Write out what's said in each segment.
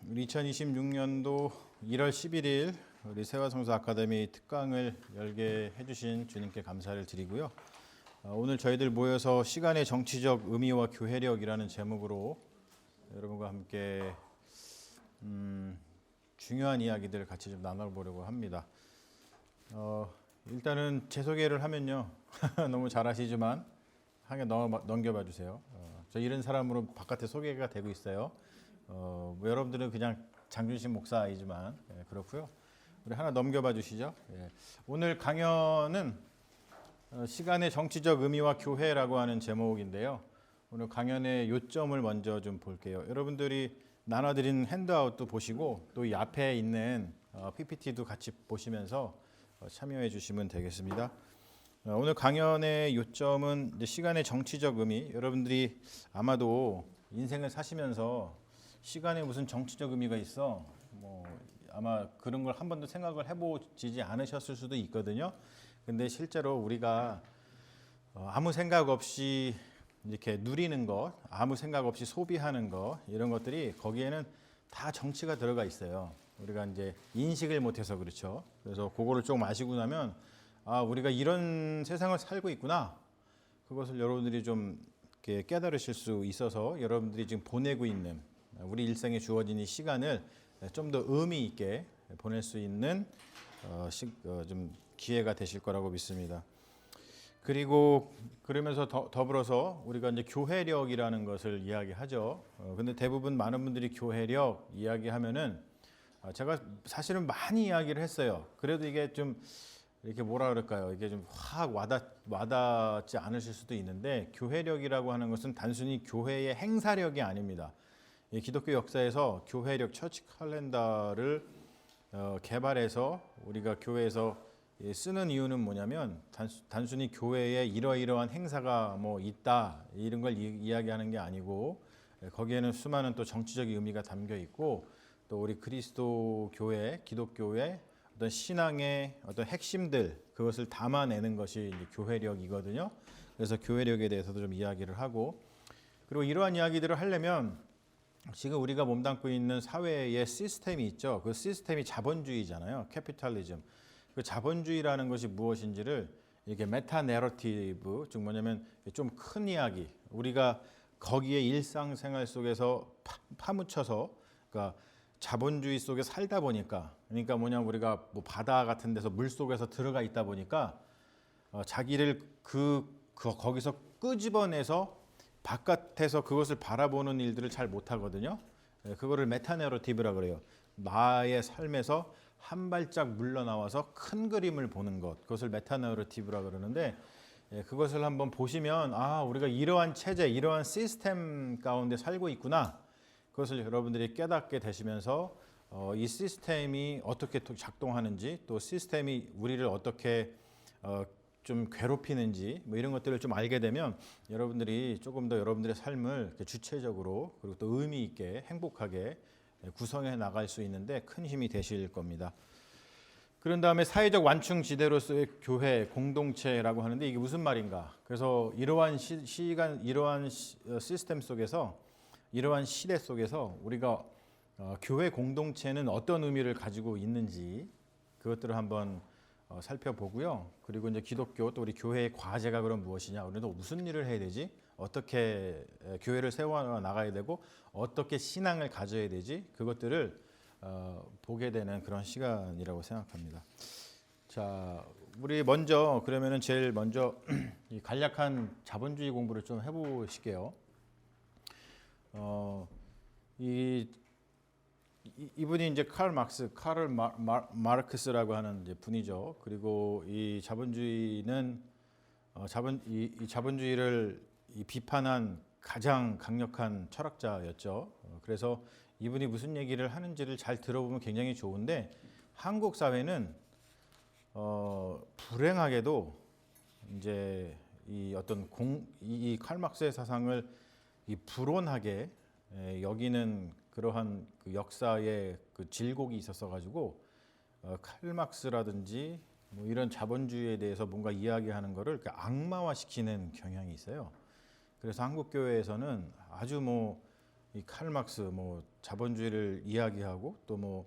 우리 2026년도 1월 11일 우리 세화성서 아카데미 특강을 열게 해주신 주님께 감사를 드리고요. 오늘 저희들 모여서 시간의 정치적 의미와 교회력이라는 제목으로 여러분과 함께 중요한 이야기들을 같이 좀 나눠보려고 합니다. 일단은 제 소개를 하면요. 너무 잘 아시지만 하게 넘겨봐 주세요. 저 이런 사람으로 바깥에 소개가 되고 있어요. 뭐 여러분들은 그냥 장준신 목사이지만 그렇고요. 우리 하나 넘겨봐 주시죠. 오늘 강연은 시간의 정치적 의미와 교회라고 하는 제목인데요. 오늘 강연의 요점을 먼저 좀 볼게요. 여러분들이 나눠드린 핸드아웃도 보시고 또 이 앞에 있는 PPT도 같이 보시면서 참여해 주시면 되겠습니다. 오늘 강연의 요점은 이제 시간의 정치적 의미. 여러분들이 아마도 인생을 사시면서 시간에 무슨 정치적 의미가 있어? 뭐 아마 그런 걸 한 번도 생각을 해보지 않으셨을 수도 있거든요. 근데 실제로 우리가 아무 생각 없이 이렇게 누리는 것, 아무 생각 없이 소비하는 것, 이런 것들이 거기에는 다 정치가 들어가 있어요. 우리가 이제 인식을 못해서 그렇죠. 그래서 그거를 좀 아시고 나면 우리가 이런 세상을 살고 있구나. 그것을 여러분들이 좀 이렇게 깨달으실 수 있어서 여러분들이 지금 보내고 있는 우리 일생에 주어진 이 시간을 좀 더 의미 있게 보낼 수 있는 좀 기회가 되실 거라고 믿습니다. 그리고 그러면서 더불어서 우리가 이제 교회력이라는 것을 이야기하죠. 근데 대부분 많은 분들이 교회력 이야기하면은 제가 사실은 많이 이야기를 했어요. 그래도 이게 좀 이렇게 뭐라 그럴까요? 이게 좀 확 와닿지 않으실 수도 있는데 교회력이라고 하는 것은 단순히 교회의 행사력이 아닙니다. 이 기독교 역사에서 교회력 처치 칼렌더를 개발해서 우리가 교회에서 쓰는 이유는 뭐냐면 단순히 교회에 이러이러한 행사가 뭐 있다 이런 걸 이야기하는 게 아니고 거기에는 수많은 또 정치적 의미가 담겨 있고 또 우리 그리스도 교회, 기독교의 어떤 신앙의 어떤 핵심들 그것을 담아내는 것이 이제 교회력이거든요. 그래서 교회력에 대해서도 좀 이야기를 하고 그리고 이러한 이야기들을 하려면 지금 우리가 몸담고 있는 사회의 시스템이 있죠. 그 시스템이 자본주의잖아요. 캐피탈리즘. 그 자본주의라는 것이 무엇인지를 이렇게 메타 내러티브, 즉 뭐냐면 좀 큰 이야기, 우리가 거기에 일상생활 속에서 파묻혀서, 그러니까 자본주의 속에 살다 보니까, 그러니까 뭐냐면 우리가 뭐 바다 같은 데서 물 속에서 들어가 있다 보니까 자기를 거기서 끄집어내서 바깥에서 그것을 바라보는 일들을 잘 못하거든요. 그거를 메타내러티브라 그래요. 나의 삶에서 한 발짝 물러나와서 큰 그림을 보는 것, 그것을 메타내러티브라 그러는데 그것을 한번 보시면 우리가 이러한 체제, 이러한 시스템 가운데 살고 있구나. 그것을 여러분들이 깨닫게 되시면서 이 시스템이 어떻게 작동하는지 또 시스템이 우리를 어떻게 좀 괴롭히는지 뭐 이런 것들을 좀 알게 되면 여러분들이 조금 더 여러분들의 삶을 주체적으로 그리고 또 의미 있게 행복하게 구성해 나갈 수 있는데 큰 힘이 되실 겁니다. 그런 다음에 사회적 완충지대로서의 교회 공동체라고 하는데 이게 무슨 말인가? 그래서 이러한 이러한 시스템 속에서 이러한 시대 속에서 우리가 교회 공동체는 어떤 의미를 가지고 있는지 그것들을 한번 살펴보고요. 그리고 이제 기독교 또 우리 교회의 과제가 그럼 무엇이냐? 우리도 무슨 일을 해야 되지? 어떻게 교회를 세워 나가야 되고 어떻게 신앙을 가져야 되지? 그것들을 보게 되는 그런 시간이라고 생각합니다. 자, 우리 먼저 그러면은 제일 먼저 이 간략한 자본주의 공부를 좀 해보실게요. 이분이 이제 카를 마르크스라고 하는 이제 분이죠. 그리고 이 자본주의는 이 자본주의를 비판한 가장 강력한 철학자였죠. 그래서 이분이 무슨 얘기를 하는지를 잘 들어보면 굉장히 좋은데 한국 사회는 불행하게도 이제 이 어떤 이 칼막스의 사상을 이 불온하게 여기는 그러한 그 역사의 그 질곡이 있었어 가지고 칼막스라든지 뭐 이런 자본주의에 대해서 뭔가 이야기하는 거를 악마화시키는 경향이 있어요. 그래서 한국 교회에서는 아주 뭐 이 칼 막스 뭐 자본주의를 이야기하고 또 뭐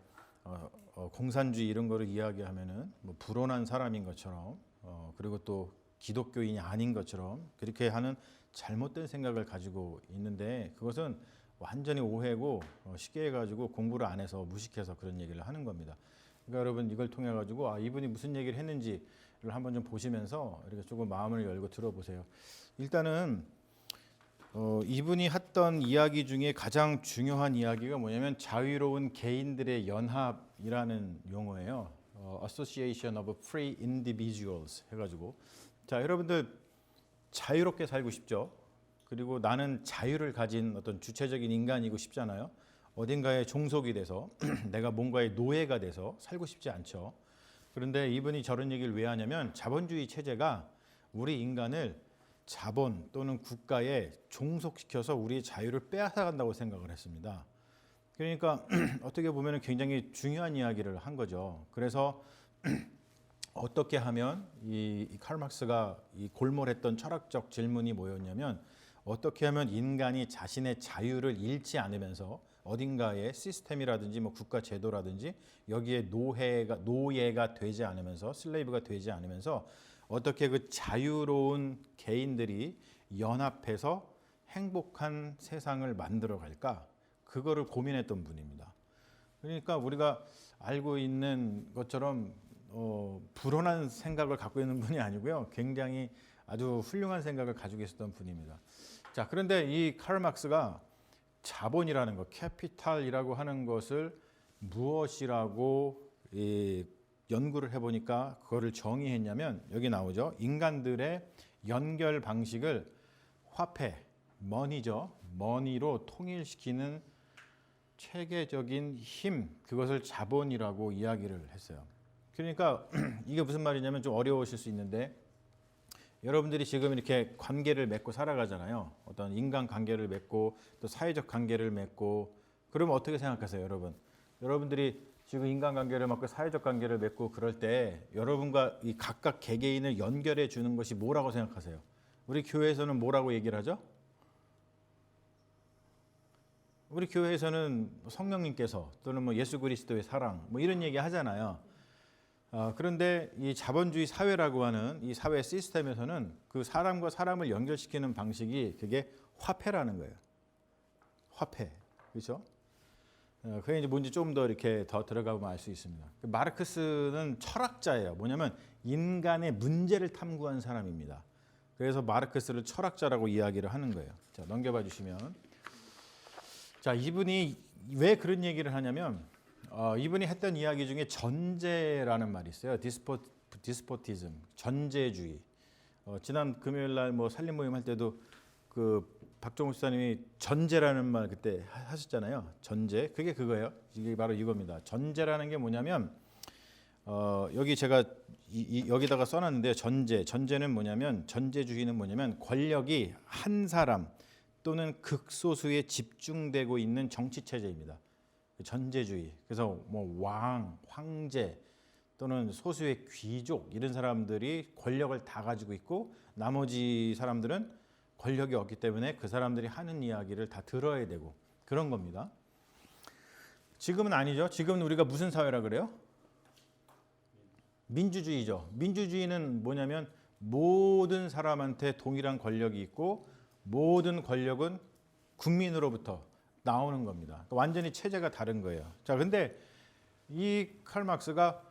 공산주의 이런 거를 이야기하면은 뭐 불온한 사람인 것처럼 그리고 또 기독교인이 아닌 것처럼 그렇게 하는 잘못된 생각을 가지고 있는데 그것은 완전히 오해고 쉽게 해가지고 공부를 안 해서 무식해서 그런 얘기를 하는 겁니다. 그러니까 여러분 이걸 통해 가지고 이분이 무슨 얘기를 했는지를 한번 좀 보시면서 이렇게 조금 마음을 열고 들어보세요. 일단은 이분이 했던 이야기 중에 가장 중요한 이야기가 뭐냐면 자유로운 개인들의 연합이라는 용어예요. Association of Free Individuals 해가지고 자 여러분들 자유롭게 살고 싶죠. 그리고 나는 자유를 가진 어떤 주체적인 인간이고 싶잖아요. 어딘가에 종속이 돼서 내가 뭔가의 노예가 돼서 살고 싶지 않죠. 그런데 이분이 저런 얘기를 왜 하냐면 자본주의 체제가 우리 인간을 자본 또는 국가에 종속시켜서 우리의 자유를 빼앗아간다고 생각을 했습니다. 그러니까 어떻게 보면 굉장히 중요한 이야기를 한 거죠. 그래서 어떻게 하면 이 칼 막스가 이 골몰했던 철학적 질문이 뭐였냐면 어떻게 하면 인간이 자신의 자유를 잃지 않으면서 어딘가의 시스템이라든지 뭐 국가 제도라든지 여기에 노예가 되지 않으면서 슬레이브가 되지 않으면서 어떻게 그 자유로운 개인들이 연합해서 행복한 세상을 만들어 갈까? 그거를 고민했던 분입니다. 그러니까 우리가 알고 있는 것처럼 불온한 생각을 갖고 있는 분이 아니고요. 굉장히 아주 훌륭한 생각을 가지고 있었던 분입니다. 자, 그런데 이 칼 막스가 자본이라는 것, 캐피탈이라고 하는 것을 무엇이라고 연구를 해보니까 그거를 정의했냐면 여기 나오죠. 인간들의 연결 방식을 화폐, 머니죠. 머니로 통일시키는 체계적인 힘, 그것을 자본이라고 이야기를 했어요. 그러니까 이게 무슨 말이냐면 좀 어려우실 수 있는데 여러분들이 지금 이렇게 관계를 맺고 살아가잖아요. 어떤 인간 관계를 맺고 또 사회적 관계를 맺고 그러면 어떻게 생각하세요, 여러분? 여러분들이 지금 인간관계를 맺고 사회적 관계를 맺고 그럴 때 여러분과 이 각각 개개인을 연결해 주는 것이 뭐라고 생각하세요? 우리 교회에서는 뭐라고 얘기를 하죠? 우리 교회에서는 성령님께서 또는 뭐 예수 그리스도의 사랑 뭐 이런 얘기 하잖아요. 그런데 이 자본주의 사회라고 하는 이 사회 시스템에서는 그 사람과 사람을 연결시키는 방식이 그게 화폐라는 거예요. 화폐, 그렇죠? 그게 이제 뭔지 좀 더 이렇게 더 들어가보면 알 수 있습니다. 마르크스는 철학자예요. 뭐냐면 인간의 문제를 탐구한 사람입니다. 그래서 마르크스를 철학자라고 이야기를 하는 거예요. 자, 넘겨봐 주시면. 자, 이분이 왜 그런 얘기를 하냐면 이분이 했던 이야기 중에 전제라는 말이 있어요. 디스포티즘, 전제주의. 지난 금요일 날 뭐 살림 모임 할 때도 그 박종우 목사님이 전제라는 말 그때 하셨잖아요. 전제. 그게 그거예요. 이게 바로 이겁니다. 전제라는 게 뭐냐면 여기 제가 여기다가 써놨는데 전제는 뭐냐면 전제주의는 뭐냐면 권력이 한 사람 또는 극소수에 집중되고 있는 정치 체제입니다. 전제주의. 그래서 뭐 왕, 황제 또는 소수의 귀족 이런 사람들이 권력을 다 가지고 있고 나머지 사람들은 권력이 없기 때문에 그 사람들이 하는 이야기를 다 들어야 되고 그런 겁니다. 지금은 아니죠. 지금은 우리가 무슨 사회라 그래요? 민주주의죠. 민주주의는 뭐냐면 모든 사람한테 동일한 권력이 있고 모든 권력은 국민으로부터 나오는 겁니다. 그러니까 완전히 체제가 다른 거예요. 자, 근데 이 칼 막스가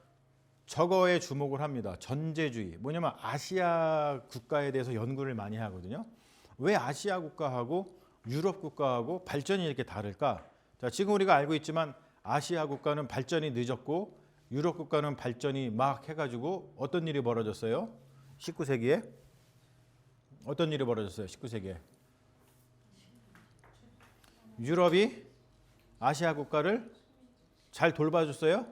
저거에 주목을 합니다. 전제주의. 뭐냐면 아시아 국가에 대해서 연구를 많이 하거든요. 왜 아시아 국가하고 유럽 국가하고 발전이 이렇게 다를까? 자, 지금 우리가 알고 있지만 아시아 국가는 발전이 늦었고 유럽 국가는 발전이 막 해가지고 어떤 일이 벌어졌어요? 19세기에? 어떤 일이 벌어졌어요? 19세기에? 유럽이 아시아 국가를 잘 돌봐줬어요?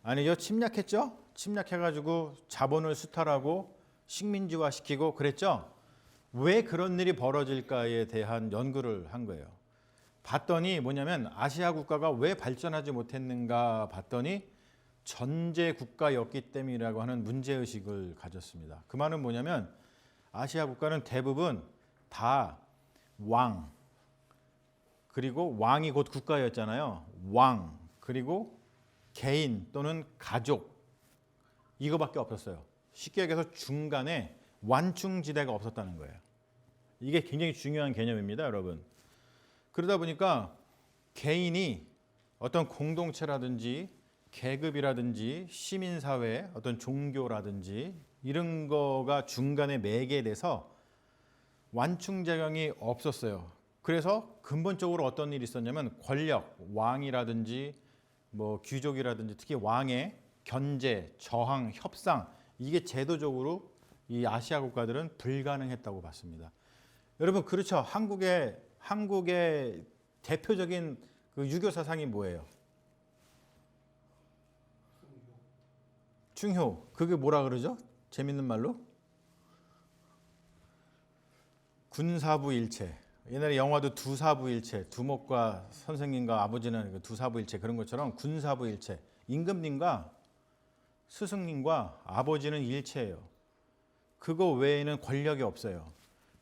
아니죠. 침략했죠. 침략해가지고 자본을 수탈하고 식민지화 시키고 그랬죠. 왜 그런 일이 벌어질까에 대한 연구를 한 거예요. 봤더니 뭐냐면 아시아 국가가 왜 발전하지 못했는가 봤더니 전제 국가였기 때문이라고 하는 문제의식을 가졌습니다. 그 말은 뭐냐면 아시아 국가는 대부분 다 왕, 그리고 왕이 곧 국가였잖아요. 왕, 그리고 개인 또는 가족, 이거밖에 없었어요. 쉽게 얘기해서 중간에 완충지대가 없었다는 거예요. 이게 굉장히 중요한 개념입니다, 여러분. 그러다 보니까 개인이 어떤 공동체라든지 계급이라든지 시민사회, 어떤 종교라든지 이런 거가 중간에 매개돼서 완충작용이 없었어요. 그래서 근본적으로 어떤 일이 있었냐면 권력, 왕이라든지 뭐 귀족이라든지 특히 왕의 견제, 저항, 협상, 이게 제도적으로 이 아시아 국가들은 불가능했다고 봤습니다. 여러분, 그렇죠. 한국의 대표적인 그 유교 사상이 뭐예요? 충효. 그게 뭐라 그러죠? 재밌는 말로? 군사부일체. 옛날에 영화도 두사부일체, 두목과 선생님과 아버지는 두사부일체, 그런 것처럼 군사부일체. 임금님과 스승님과 아버지는 일체예요. 그거 외에는 권력이 없어요.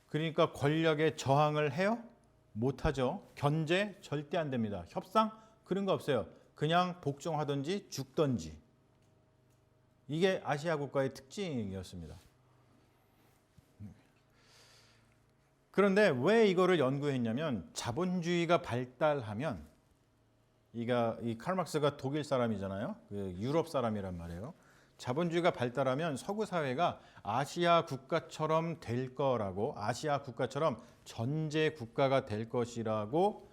그러니까 권력에 저항을 해요? 못하죠. 견제 절대 안 됩니다. 협상 그런 거 없어요. 그냥 복종하든지 죽든지. 이게 아시아 국가의 특징이었습니다. 그런데 왜 이거를 연구했냐면 자본주의가 발달하면 이 칼막스가 독일 사람이잖아요. 유럽 사람이란 말이에요. 자본주의가 발달하면 서구 사회가 아시아 국가처럼 될 거라고, 아시아 국가처럼 전제 국가가 될 것이라고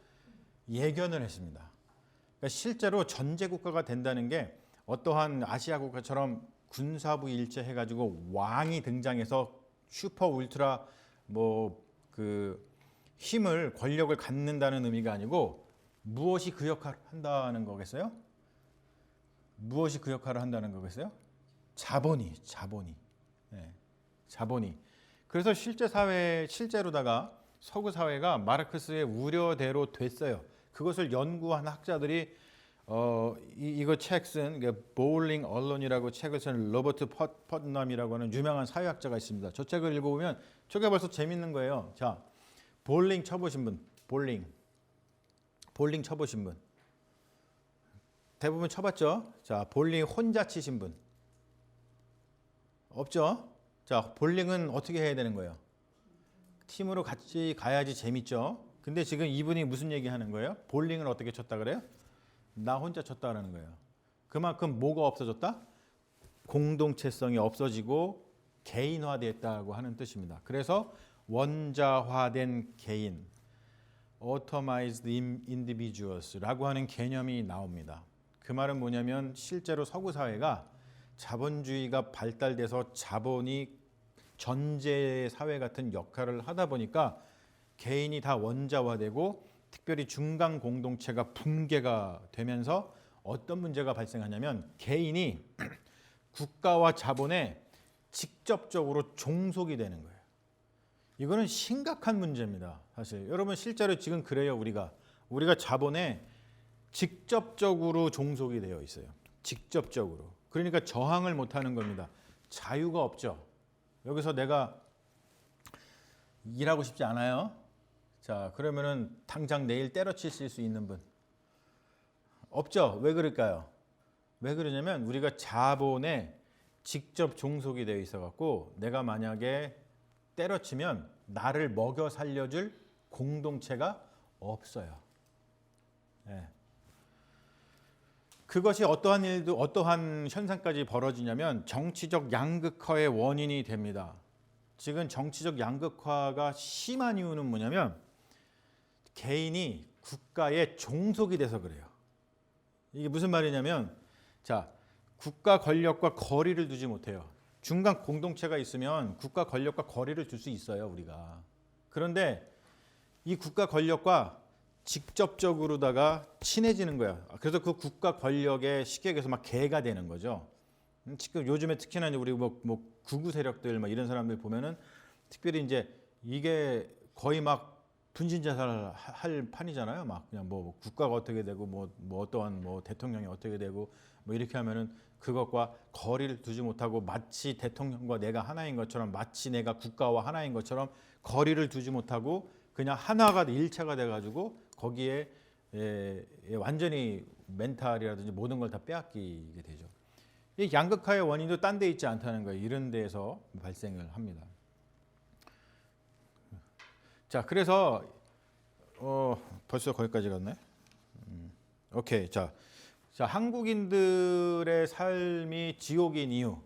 예견을 했습니다. 그러니까 실제로 전제 국가가 된다는 게 어떠한 아시아 국가처럼 군사부 일체 해가지고 왕이 등장해서 슈퍼 울트라 힘을, 권력을 갖는다는 의미가 아니고 무엇이 그 역할을 한다는 거겠어요? 무엇이 그 역할을 한다는 거겠어요? 자본이. 네, 자본이. 그래서 실제로다가 서구 사회가 마르크스의 우려대로 됐어요. 그것을 연구한 학자들이 이거 책 쓴 보울링 언론이라고 책을 쓴 로버트 퍼트남이라고 하는 유명한 사회학자가 있습니다. 저 책을 읽어보면 저게 벌써 재밌는 거예요. 자, 볼링 쳐보신 분, 볼링 쳐보신 분, 대부분 쳐봤죠? 자, 볼링 혼자 치신 분 없죠? 자, 볼링은 어떻게 해야 되는 거예요? 팀으로 같이 가야지 재밌죠? 근데 지금 이분이 무슨 얘기 하는 거예요? 볼링을 어떻게 쳤다 그래요? 나 혼자 쳤다라는 거예요. 그만큼 뭐가 없어졌다? 공동체성이 없어지고 개인화됐다고 하는 뜻입니다. 그래서 원자화된 개인, automized individuals라고 하는 개념이 나옵니다. 그 말은 뭐냐면 실제로 서구 사회가 자본주의가 발달돼서 자본이 전제 사회 같은 역할을 하다 보니까 개인이 다 원자화되고 특별히 중간 공동체가 붕괴가 되면서 어떤 문제가 발생하냐면 개인이 국가와 자본에 직접적으로 종속이 되는 거예요. 이거는 심각한 문제입니다. 사실 여러분 실제로 지금 그래요. 우리가 자본에 직접적으로 종속이 되어 있어요. 직접적으로. 그러니까 저항을 못하는 겁니다. 자유가 없죠. 여기서 내가 일하고 싶지 않아요. 자, 그러면은 당장 내일 때려칠 수 있는 분 없죠. 왜 그럴까요? 왜 그러냐면 우리가 자본에 직접 종속이 되어 있어 갖고 내가 만약에 때려치면 나를 먹여 살려줄 공동체가 없어요. 네. 그것이 어떠한 현상까지 벌어지냐면 정치적 양극화의 원인이 됩니다. 지금 정치적 양극화가 심한 이유는 뭐냐면 개인이 국가에 종속이 돼서 그래요. 이게 무슨 말이냐면 자, 국가 권력과 거리를 두지 못해요. 중간 공동체가 있으면 국가 권력과 거리를 둘 수 있어요, 우리가. 그런데 이 국가 권력과 직접적으로다가 친해지는 거야. 그래서 그 국가 권력에 쉽게 얘기해서 막 개가 되는 거죠. 지금 요즘에 특히나 우리 구구 세력들 이런 사람들 보면은 특별히 이제 이게 거의 막 분신자살 할 판이잖아요. 막 그냥 국가가 어떻게 되고 어떠한 대통령이 어떻게 되고 이렇게 하면은 그것과 거리를 두지 못하고 마치 대통령과 내가 하나인 것처럼 마치 내가 국가와 하나인 것처럼 거리를 두지 못하고 그냥 하나가 일체가 돼가지고 거기에 완전히 멘탈이라든지 모든 걸 다 빼앗기게 되죠. 이 양극화의 원인도 딴 데 있지 않다는 거예요. 이런 데에서 발생을 합니다. 자, 그래서 벌써 거기까지 갔네. 오케이. 자, 한국인들의 삶이 지옥인 이유.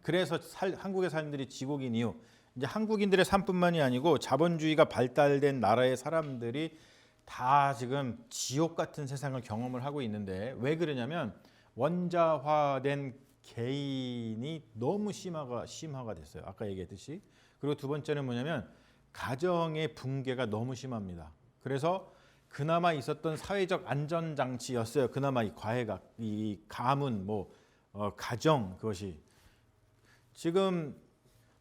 그래서 한국의 사람들이 지옥인 이유. 이제 한국인들의 삶뿐만이 아니고 자본주의가 발달된 나라의 사람들이 다 지금 지옥 같은 세상을 경험을 하고 있는데 왜 그러냐면 원자화된 개인이 너무 심화가 됐어요. 아까 얘기했듯이. 그리고 두 번째는 뭐냐면 가정의 붕괴가 너무 심합니다. 그래서 그나마 있었던 사회적 안전장치였어요. 그나마 이 과외가, 이 가문, 가정, 그것이. 지금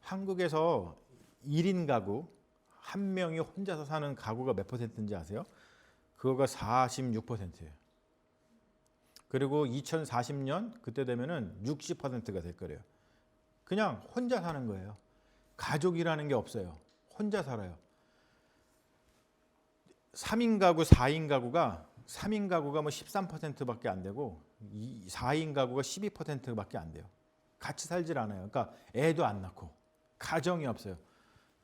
한국에서 1인 가구, 한 명이 혼자서 사는 가구가 몇 %인지 아세요? 그거가 46%예요. 그리고 2040년 그때 되면은 60%가 될 거래요. 그냥 혼자 사는 거예요. 가족이라는 게 없어요. 혼자 살아요. 3인 가구, 4인 가구가 3인 가구가 13%밖에 안 되고 4인 가구가 12%밖에 안 돼요. 같이 살질 않아요. 그러니까 애도 안 낳고 가정이 없어요.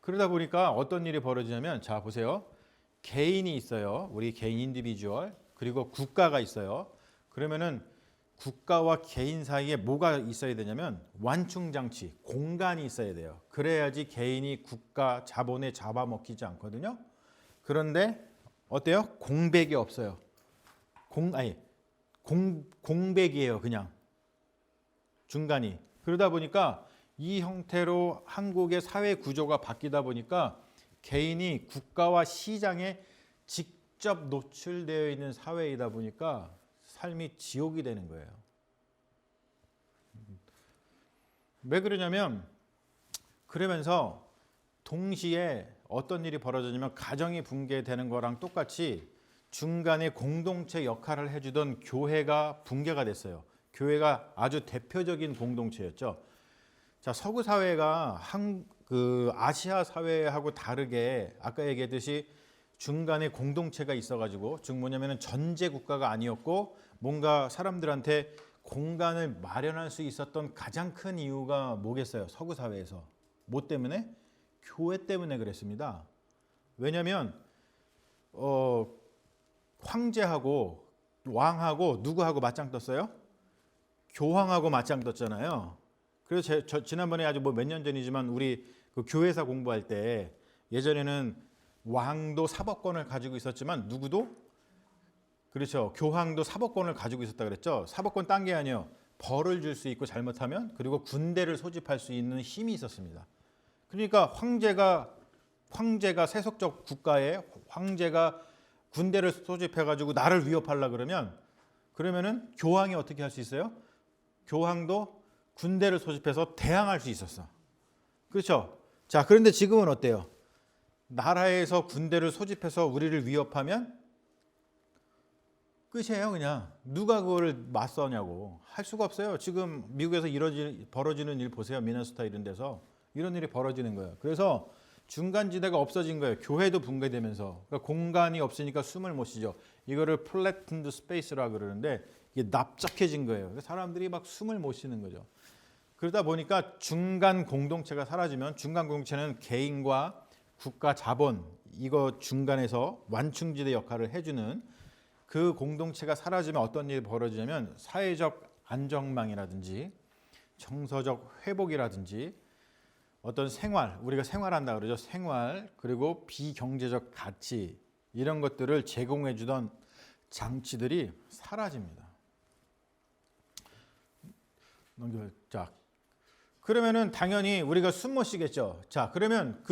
그러다 보니까 어떤 일이 벌어지냐면 자 보세요. 개인이 있어요. 우리 개인 인디비주얼. 그리고 국가가 있어요. 그러면은 국가와 개인 사이에 뭐가 있어야 되냐면 완충장치, 공간이 있어야 돼요. 그래야지 개인이 국가 자본에 잡아먹히지 않거든요. 그런데 어때요? 공백이 없어요. 공백이에요. 그냥 중간이. 그러다 보니까 이 형태로 한국의 사회 구조가 바뀌다 보니까 개인이 국가와 시장에 직접 노출되어 있는 사회이다 보니까 삶이 지옥이 되는 거예요. 왜 그러냐면 그러면서 동시에 어떤 일이 벌어지냐면 가정이 붕괴되는 거랑 똑같이 중간에 공동체 역할을 해주던 교회가 붕괴가 됐어요. 교회가 아주 대표적인 공동체였죠. 자, 서구 사회가 아시아 사회하고 다르게 아까 얘기했듯이 중간에 공동체가 있어가지고 즉 뭐냐면은 전제 국가가 아니었고 뭔가 사람들한테 공간을 마련할 수 있었던 가장 큰 이유가 뭐겠어요? 서구 사회에서 뭐 때문에? 교회 때문에 그랬습니다. 왜냐하면 황제하고 왕하고 누구하고 맞짱 떴어요? 교황하고 맞짱 떴잖아요. 그래서 지난번에 아주 몇 년 전이지만 우리 그 교회사 공부할 때 예전에는 왕도 사법권을 가지고 있었지만 누구도 그렇죠. 교황도 사법권을 가지고 있었다 그랬죠. 사법권 딴 게 아니에요. 벌을 줄 수 있고 잘못하면 그리고 군대를 소집할 수 있는 힘이 있었습니다. 그러니까 황제가 세속적 국가에 황제가 군대를 소집해 가지고 나를 위협하려 그러면은 교황이 어떻게 할 수 있어요? 교황도 군대를 소집해서 대항할 수 있었어. 그렇죠? 자, 그런데 지금은 어때요? 나라에서 군대를 소집해서 우리를 위협하면 끝이에요, 그냥. 누가 그걸 맞서냐고. 할 수가 없어요. 지금 미국에서 벌어지는 일 보세요. 미네소타 이런 데서. 이런 일이 벌어지는 거예요. 그래서 중간지대가 없어진 거예요. 교회도 붕괴되면서. 그러니까 공간이 없으니까 숨을 못 쉬죠. 이거를 플래튼드 스페이스라 그러는데 이게 납작해진 거예요. 사람들이 막 숨을 못 쉬는 거죠. 그러다 보니까 중간 공동체가 사라지면 중간 공동체는 개인과 국가 자본 이거 중간에서 완충지대 역할을 해주는 그 공동체가 사라지면 어떤 일이 벌어지냐면 사회적 안정망이라든지 정서적 회복이라든지 어떤 생활, 우리가 생활한다 그러죠. 생활 그리고 비경제적 가치 이런 것들을 제공해 주던 장치들이 사라집니다. 자, 그러면은 당연히 우리가 숨 못 쉬겠죠. 자, 그러면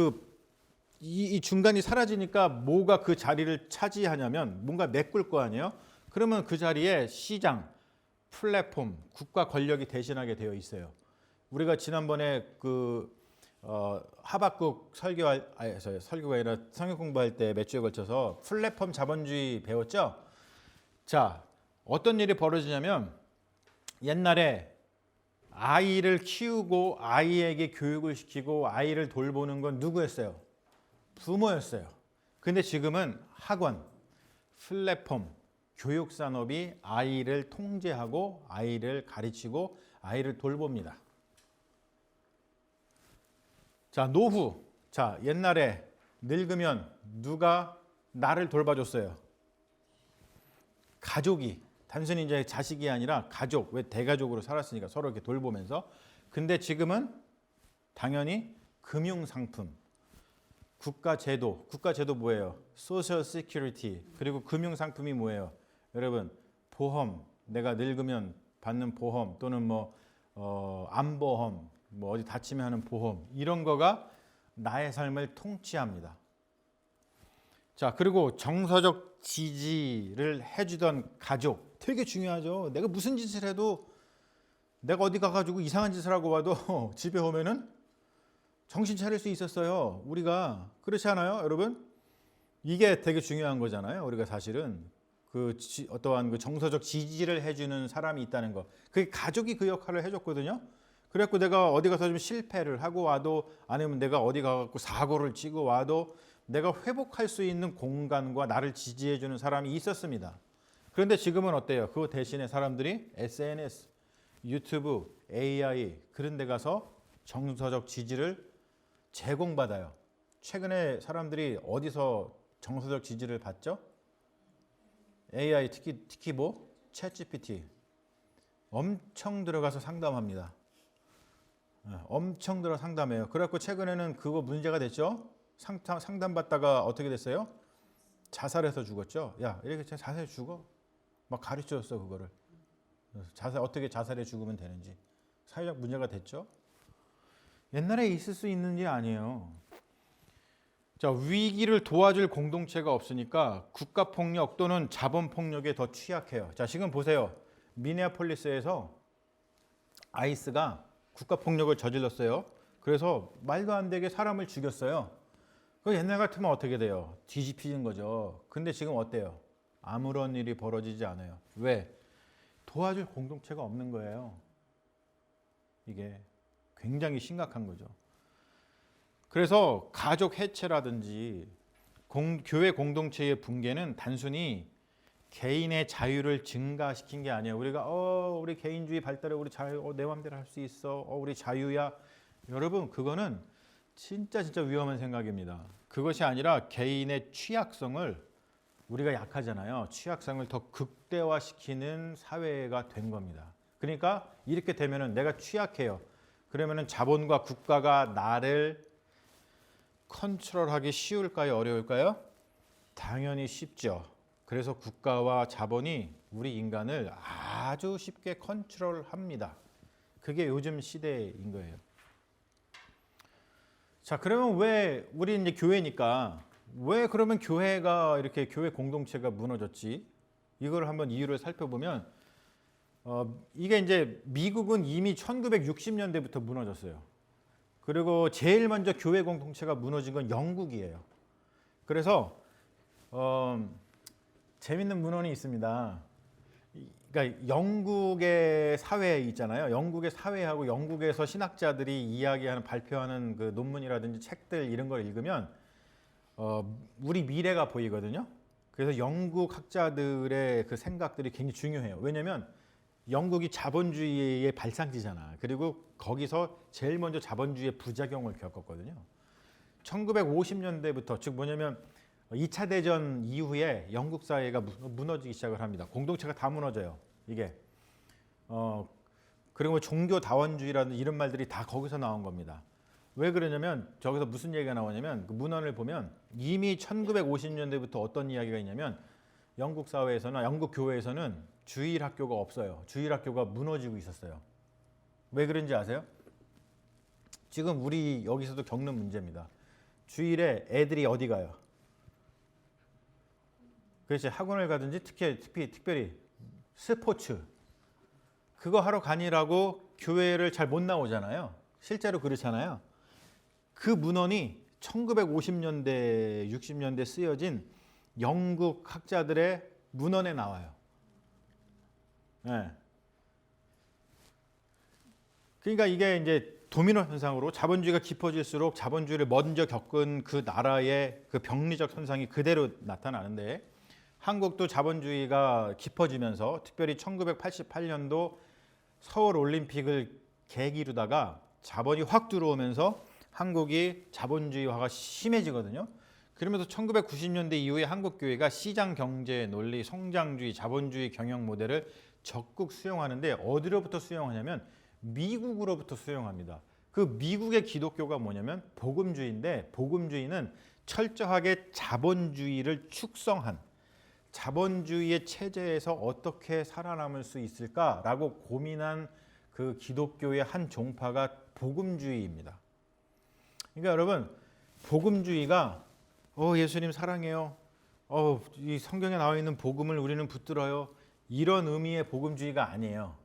이 중간이 사라지니까 뭐가 그 자리를 차지하냐면 뭔가 메꿀 거 아니에요. 그러면 그 자리에 시장, 플랫폼, 국가 권력이 대신하게 되어 있어요. 우리가 지난번에 하박국 설교가 아니라 성경 공부할 때 몇 주에 걸쳐서 플랫폼 자본주의 배웠죠. 자, 어떤 일이 벌어지냐면 옛날에 아이를 키우고 아이에게 교육을 시키고 아이를 돌보는 건 누구였어요? 부모였어요. 근데 지금은 학원, 플랫폼, 교육 산업이 아이를 통제하고 아이를 가르치고 아이를 돌봅니다. 자, 노후. 자, 옛날에 늙으면 누가 나를 돌봐줬어요? 가족이. 단순히 이제 자식이 아니라 가족. 왜 대가족으로 살았으니까 서로 이렇게 돌보면서. 근데 지금은 당연히 금융상품, 국가제도. 국가제도 뭐예요? 소셜 시큐리티. 그리고 금융상품이 뭐예요? 여러분, 보험. 내가 늙으면 받는 보험 또는 암보험, 어디 다치면 하는 보험. 이런 거가 나의 삶을 통치합니다. 자, 그리고 정서적 지지를 해주던 가족. 되게 중요하죠. 내가 무슨 짓을 해도 내가 어디 가가지고 이상한 짓을 하고 와도 집에 오면은 정신 차릴 수 있었어요. 우리가. 그렇지 않아요, 여러분? 이게 되게 중요한 거잖아요. 우리가 사실은 어떠한 그 정서적 지지를 해주는 사람이 있다는 거. 그게 가족이 그 역할을 해줬거든요. 그래갖고 내가 어디 가서 좀 실패를 하고 와도, 아니면 내가 어디 가갖고 사고를 치고 와도 내가 회복할 수 있는 공간과 나를 지지해주는 사람이 있었습니다. 그런데 지금은 어때요? 그 대신에 사람들이 SNS, 유튜브, AI 그런 데 가서 정서적 지지를 제공받아요. 최근에 사람들이 어디서 정서적 지지를 받죠? AI, 특히 챗GPT. 엄청 들어가서 상담합니다. 엄청 들어 상담해요. 그래갖고 최근에는 그거 문제가 됐죠. 상담받다가 어떻게 됐어요? 자살해서 죽었죠. 야, 이렇게 자살해 죽어. 막 가르쳐줬어, 그거를. 어떻게 자살해 죽으면 되는지. 사회적 문제가 됐죠. 옛날에 있을 수 있는 일 아니에요. 자, 위기를 도와줄 공동체가 없으니까 국가폭력 또는 자본폭력에 더 취약해요. 자, 지금 보세요. 미네아폴리스에서 아이스가 국가폭력을 저질렀어요. 그래서 말도 안 되게 사람을 죽였어요. 그 옛날 같으면 어떻게 돼요? 뒤집히는 거죠. 근데 지금 어때요? 아무런 일이 벌어지지 않아요. 왜? 도와줄 공동체가 없는 거예요. 이게 굉장히 심각한 거죠. 그래서 가족 해체라든지 교회 공동체의 붕괴는 단순히 개인의 자유를 증가시킨 게 아니에요. 우리 개인주의 발달해, 우리 자유, 내 맘대로 할 수 있어, 우리 자유야. 여러분, 그거는 진짜 위험한 생각입니다. 그것이 아니라 개인의 취약성을, 우리가 약하잖아요. 취약성을 더 극대화시키는 사회가 된 겁니다. 그러니까 이렇게 되면은 내가 취약해요. 그러면은 자본과 국가가 나를 컨트롤하기 쉬울까요? 어려울까요? 당연히 쉽죠. 그래서 국가와 자본이 우리 인간을 아주 쉽게 컨트롤합니다. 그게 요즘 시대인 거예요. 자, 그러면 왜 우리 이제 교회니까 왜 그러면 교회가 이렇게 교회 공동체가 무너졌지? 이걸 한번 이유를 살펴보면 이게 이제 미국은 이미 1960년대부터 무너졌어요. 그리고 제일 먼저 교회 공동체가 무너진 건 영국이에요. 그래서 재밌는 문헌이 있습니다. 그러니까 영국의 사회 있잖아요. 영국의 사회하고 영국에서 신학자들이 이야기하는 발표하는 그 논문이라든지 책들 이런 걸 읽으면 우리 미래가 보이거든요. 그래서 영국 학자들의 그 생각들이 굉장히 중요해요. 왜냐하면 영국이 자본주의의 발상지잖아. 그리고 거기서 제일 먼저 자본주의의 부작용을 겪었거든요. 1950년대부터, 즉 뭐냐면 2차 대전 이후에 영국 사회가 무너지기 시작을 합니다. 공동체가 다 무너져요. 이게 그리고 종교 다원주의라는 이런 말들이 다 거기서 나온 겁니다. 왜 그러냐면 저기서 무슨 얘기가 나오냐면 그 문헌을 보면 이미 1950년대부터 어떤 이야기가 있냐면 영국 사회에서나 영국 교회에서는 주일 학교가 없어요. 주일 학교가 무너지고 있었어요. 왜 그런지 아세요? 지금 우리 여기서도 겪는 문제입니다. 주일에 애들이 어디 가요? 그렇지, 학원을 가든지 특별히 스포츠 그거 하러 가니라고 교회를 잘 못 나오잖아요. 실제로 그렇잖아요. 그 문헌이 1950년대, 60년대 쓰여진 영국 학자들의 문헌에 나와요. 네. 그러니까 이게 이제 도미노 현상으로 자본주의가 깊어질수록 자본주의를 먼저 겪은 그 나라의 그 병리적 현상이 그대로 나타나는데 한국도 자본주의가 깊어지면서 특별히 1988년도 서울 올림픽을 계기로다가 자본이 확 들어오면서 한국이 자본주의화가 심해지거든요. 그러면서 1990년대 이후에 한국 교회가 시장 경제 논리, 성장주의, 자본주의 경영 모델을 적극 수용하는데 어디로부터 수용하냐면 미국으로부터 수용합니다. 그 미국의 기독교가 뭐냐면 복음주의인데 복음주의는 철저하게 자본주의를 축성한 자본주의의 체제에서 어떻게 살아남을 수 있을까라고 고민한 그 기독교의 한 종파가 복음주의입니다. 그러니까 여러분 복음주의가 예수님 사랑해요. 이 성경에 나와 있는 복음을 우리는 붙들어요. 이런 의미의 복음주의가 아니에요.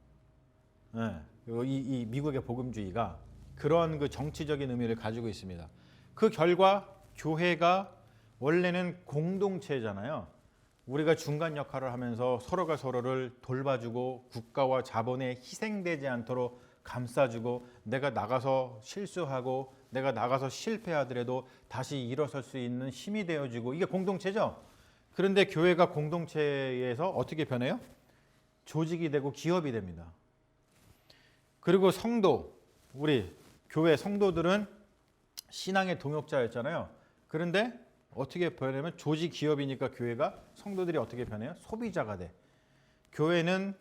네, 이 미국의 복음주의가 그런 그 정치적인 의미를 가지고 있습니다. 그 결과 교회가 원래는 공동체잖아요. 우리가 중간 역할을 하면서 서로가 서로를 돌봐주고 국가와 자본에 희생되지 않도록 감싸주고 내가 나가서 실수하고 내가 나가서 실패하더라도 다시 일어설 수 있는 힘이 되어주고 이게 공동체죠. 그런데 교회가 공동체에서 어떻게 변해요? 조직이 되고 기업이 됩니다. 그리고 성도, 우리 교회 성도들은 신앙의 동역자였잖아요. 그런데 어떻게 변하면 조직 기업이니까 교회가 성도들이 어떻게 변해요? 소비자가 돼. 교회는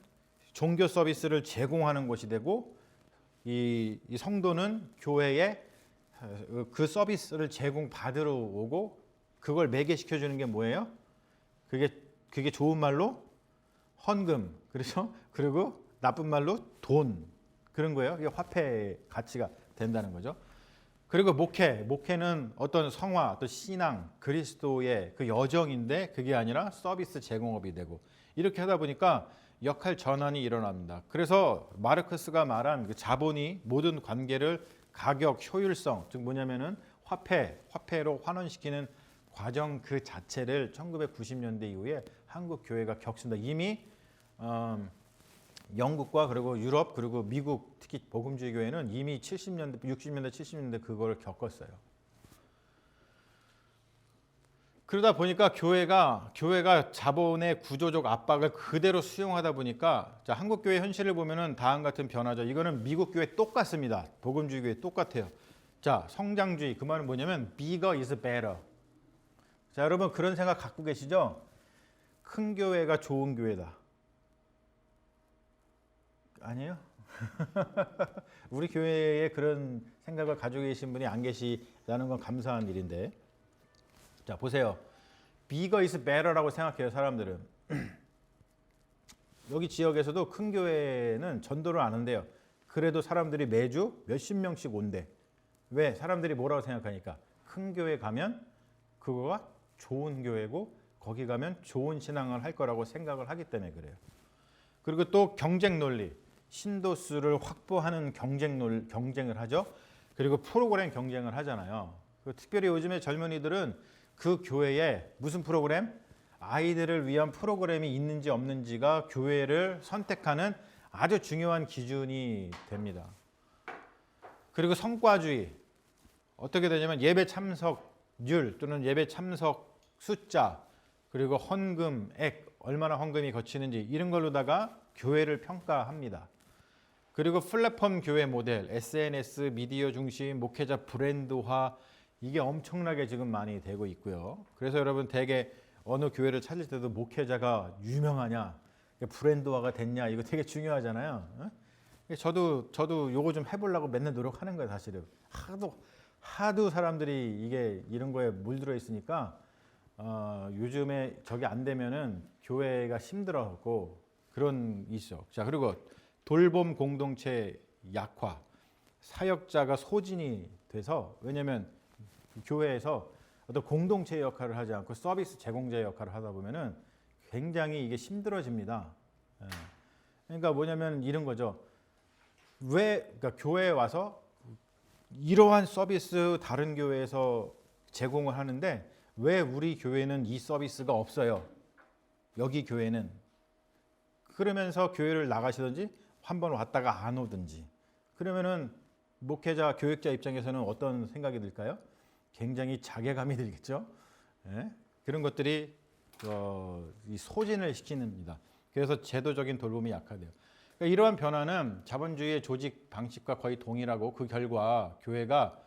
종교 서비스를 제공하는 곳이 되고 이 성도는 교회에 그 서비스를 제공받으러 오고 그걸 매개시켜 주는 게 뭐예요? 그게 좋은 말로 헌금, 그렇죠? 그리고 나쁜 말로 돈 그런 거예요. 이게 화폐의 가치가 된다는 거죠. 그리고 목회는 어떤 성화, 또 신앙, 그리스도의 그 여정인데 그게 아니라 서비스 제공업이 되고 이렇게 하다 보니까 역할 전환이 일어납니다. 그래서 마르크스가 말한 그 자본이 모든 관계를 가격, 효율성, 즉 뭐냐면은 화폐로 환원시키는 과정 그 자체를 1990년대 이후에 한국 교회가 겪습니다. 이미 영국과 그리고 유럽 그리고 미국 특히 복음주의 교회는 이미 70년대, 60년대, 70년대 그걸 겪었어요. 그러다 보니까 교회가 자본의 구조적 압박을 그대로 수용하다 보니까 자, 한국 교회 현실을 보면은 다음 같은 변화죠. 이거는 미국 교회 똑같습니다. 복음주의 교회 똑같아요. 자, 성장주의 그 말은 뭐냐면 bigger is better. 자, 여러분 그런 생각 갖고 계시죠? 큰 교회가 좋은 교회다. 아니에요? 우리 교회에 그런 생각을 가지고 계신 분이 안 계시다는 건 감사한 일인데 자 보세요. bigger is better라고 생각해요. 사람들은. 여기 지역에서도 큰 교회는 전도를 안 한대요. 그래도 사람들이 매주 몇십 명씩 온대. 왜? 사람들이 뭐라고 생각하니까 큰 교회 가면 그거가 좋은 교회고 거기 가면 좋은 신앙을 할 거라고 생각을 하기 때문에 그래요. 그리고 또 경쟁 논리. 신도수를 확보하는 경쟁을 하죠. 그리고 프로그램 경쟁을 하잖아요. 특별히 요즘에 젊은이들은 그 교회에 무슨 프로그램? 아이들을 위한 프로그램이 있는지 없는지가 교회를 선택하는 아주 중요한 기준이 됩니다. 그리고 성과주의. 어떻게 되냐면 예배 참석률 또는 예배 참석 숫자 그리고 헌금액 얼마나 헌금이 거치는지 이런 걸로다가 교회를 평가합니다. 그리고 플랫폼 교회 모델, SNS, 미디어 중심, 목회자 브랜드화 이게 엄청나게 지금 많이 되고 있고요. 그래서 여러분 대개 어느 교회를 찾을 때도 목회자가 유명하냐, 브랜드화가 됐냐 이거 되게 중요하잖아요. 저도 요거 좀 해보려고 맨날 노력하는 거예요. 사실은 하도 사람들이 이런 거에 물들어 있으니까 요즘에 저게 안 되면은 교회가 힘들어하고 그런 있어. 자 그리고 돌봄 공동체 약화, 사역자가 소진이 돼서 왜냐하면 교회에서 어떤 공동체 역할을 하지 않고 서비스 제공자 역할을 하다 보면은 굉장히 이게 힘들어집니다. 그러니까 뭐냐면 이런 거죠. 그러니까 교회에 와서 이러한 서비스 다른 교회에서 제공을 하는데 왜 우리 교회는 이 서비스가 없어요? 여기 교회는 그러면서 교회를 나가시든지 한번 왔다가 안 오든지 그러면은 목회자 교육자 입장에서는 어떤 생각이 들까요? 굉장히 자괴감이 들겠죠. 그런 것들이 이 소진을 시키는입니다. 그래서 제도적인 돌봄이 약화돼요. 그러니까 이러한 변화는 자본주의의 조직 방식과 거의 동일하고 그 결과 교회가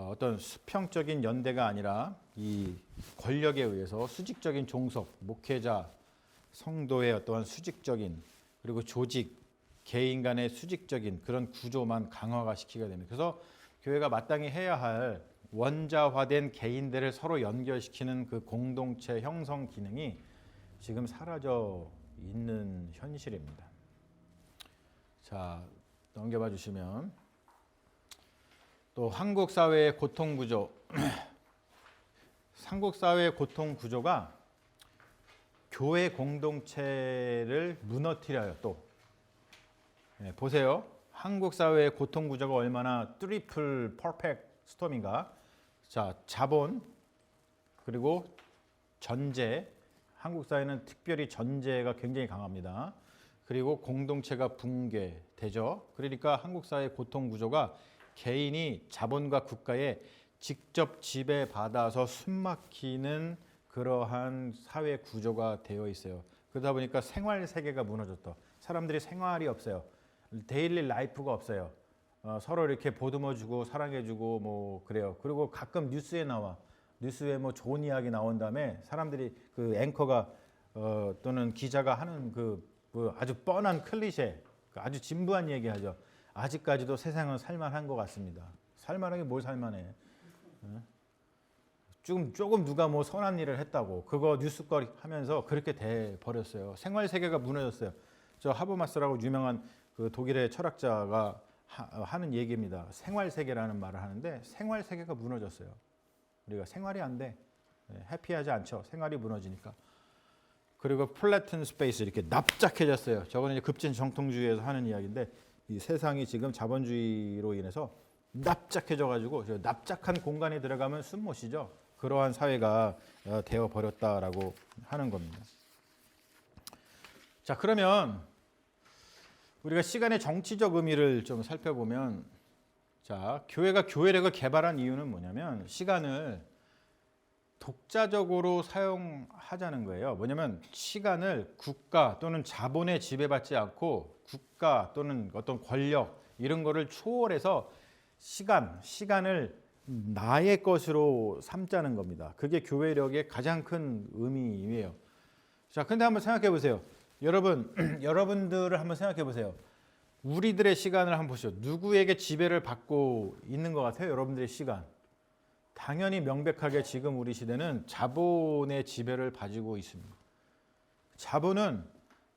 어떤 수평적인 연대가 아니라 이 권력에 의해서 수직적인 종속, 목회자, 성도의 어떠한 수직적인 그리고 조직, 개인 간의 수직적인 그런 구조만 강화가 시키게 됩니다. 그래서 교회가 마땅히 해야 할 원자화된 개인들을 서로 연결시키는 그 공동체 형성 기능이 지금 사라져 있는 현실입니다. 자, 넘겨봐 주시면 또 한국 사회의 고통 구조. 한국 사회의 고통 구조가 교회 공동체를 무너뜨려요. 또 보세요. 한국 사회의 고통 구조가 얼마나 트리플 퍼펙트 스톰인가. 자, 자본 그리고 전제. 한국 사회는 특별히 전제가 굉장히 강합니다. 그리고 공동체가 붕괴되죠. 그러니까 한국 사회의 고통 구조가 개인이 자본과 국가에 직접 지배받아서 숨막히는 그러한 사회 구조가 되어 있어요. 그러다 보니까 생활 세계가 무너졌다. 사람들이 생활이 없어요. 데일리 라이프가 없어요. 서로 이렇게 보듬어주고 사랑해주고 뭐 그래요. 그리고 가끔 뉴스에 나와. 뉴스에 뭐 좋은 이야기 나온 다음에 사람들이 그 앵커가 또는 기자가 하는 그 아주 뻔한 클리셰, 아주 진부한 얘기하죠. 아직까지도 세상은 살만한 것 같습니다. 살만하게 뭘 살만해? 조금 누가 뭐 선한 일을 했다고 그거 뉴스거리 하면서 그렇게 돼 버렸어요. 생활 세계가 무너졌어요. 저 하버마스라고 유명한 그 독일의 철학자가 하는 얘기입니다. 생활 세계라는 말을 하는데 생활 세계가 무너졌어요. 우리가 생활이 안 돼. 해피하지 않죠. 생활이 무너지니까. 그리고 플래튼 스페이스 이렇게 납작해졌어요. 저거는 이제 급진 정통주의에서 하는 이야기인데 이 세상이 지금 자본주의로 인해서 납작해져 가지고 납작한 공간에 들어가면 숨 못 쉬죠. 그러한 사회가 되어 버렸다라고 하는 겁니다. 자, 그러면 우리가 시간의 정치적 의미를 좀 살펴보면 자, 교회가 교회력을 개발한 이유는 뭐냐면 시간을 독자적으로 사용하자는 거예요. 뭐냐면 시간을 국가 또는 자본에 지배받지 않고 국가 또는 어떤 권력 이런 거를 초월해서 시간을 나의 것으로 삼자는 겁니다. 그게 교회력의 가장 큰 의미예요. 자, 근데 한번 생각해 보세요. 여러분들을 한번 생각해 보세요. 우리들의 시간을 한번 보시죠. 누구에게 지배를 받고 있는 것 같아요? 여러분들의 시간. 당연히 명백하게 지금 우리 시대는 자본의 지배를 가지고 있습니다. 자본은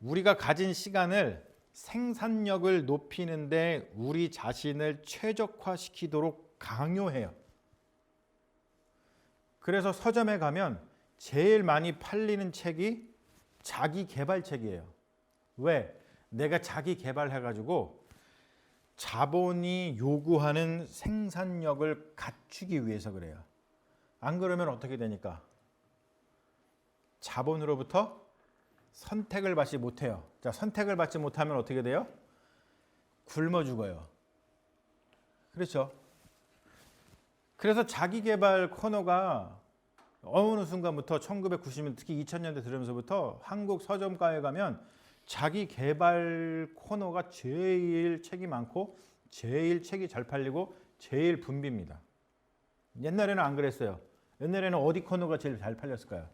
우리가 가진 시간을 생산력을 높이는데 우리 자신을 최적화시키도록 강요해요. 그래서 서점에 가면 제일 많이 팔리는 책이 자기 개발책이에요. 왜? 내가 자기 개발해가지고 자본이 요구하는 생산력을 갖추기 위해서 그래요. 안 그러면 어떻게 되니까? 자본으로부터 선택을 받지 못해요. 자, 선택을 받지 못하면 어떻게 돼요? 굶어 죽어요. 그렇죠? 그래서 자기 개발 코너가 어느 순간부터 1990년 특히 2000년대 들으면서부터 한국 서점가에 가면 자기 개발 코너가 제일 책이 많고 제일 책이 잘 팔리고 제일 붐빕니다. 옛날에는 안 그랬어요. 옛날에는 어디 코너가 제일 잘 팔렸을까요?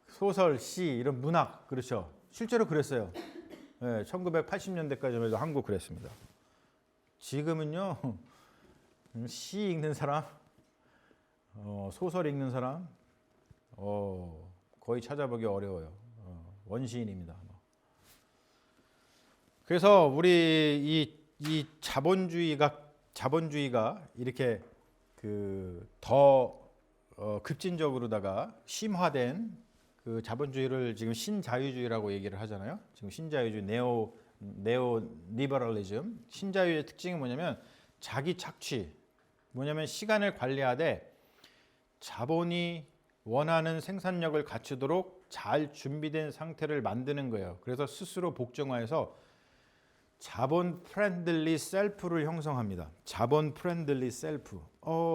소설, 시, 이런 문학, 그렇죠. 실제로 그랬어요. 네, 1980년대까지만 해도 한국 그랬습니다. 지금은요, 시 읽는 사람, 소설 읽는 사람, 거의 찾아보기 어려워요. 원시인입니다. 그래서 우리 이 자본주의가 이렇게 더 급진적으로다가 심화된 그 자본주의를 지금 신자유주의라고 얘기를 하잖아요. 지금 신자유주의 네오 리버럴리즘 신자유의 특징이 뭐냐면 자기 착취 뭐냐면 시간을 관리하되 자본이 원하는 생산력을 갖추도록 잘 준비된 상태를 만드는 거예요. 그래서 스스로 복종화해서 자본 프렌들리 셀프를 형성합니다. 자본 프렌들리 셀프.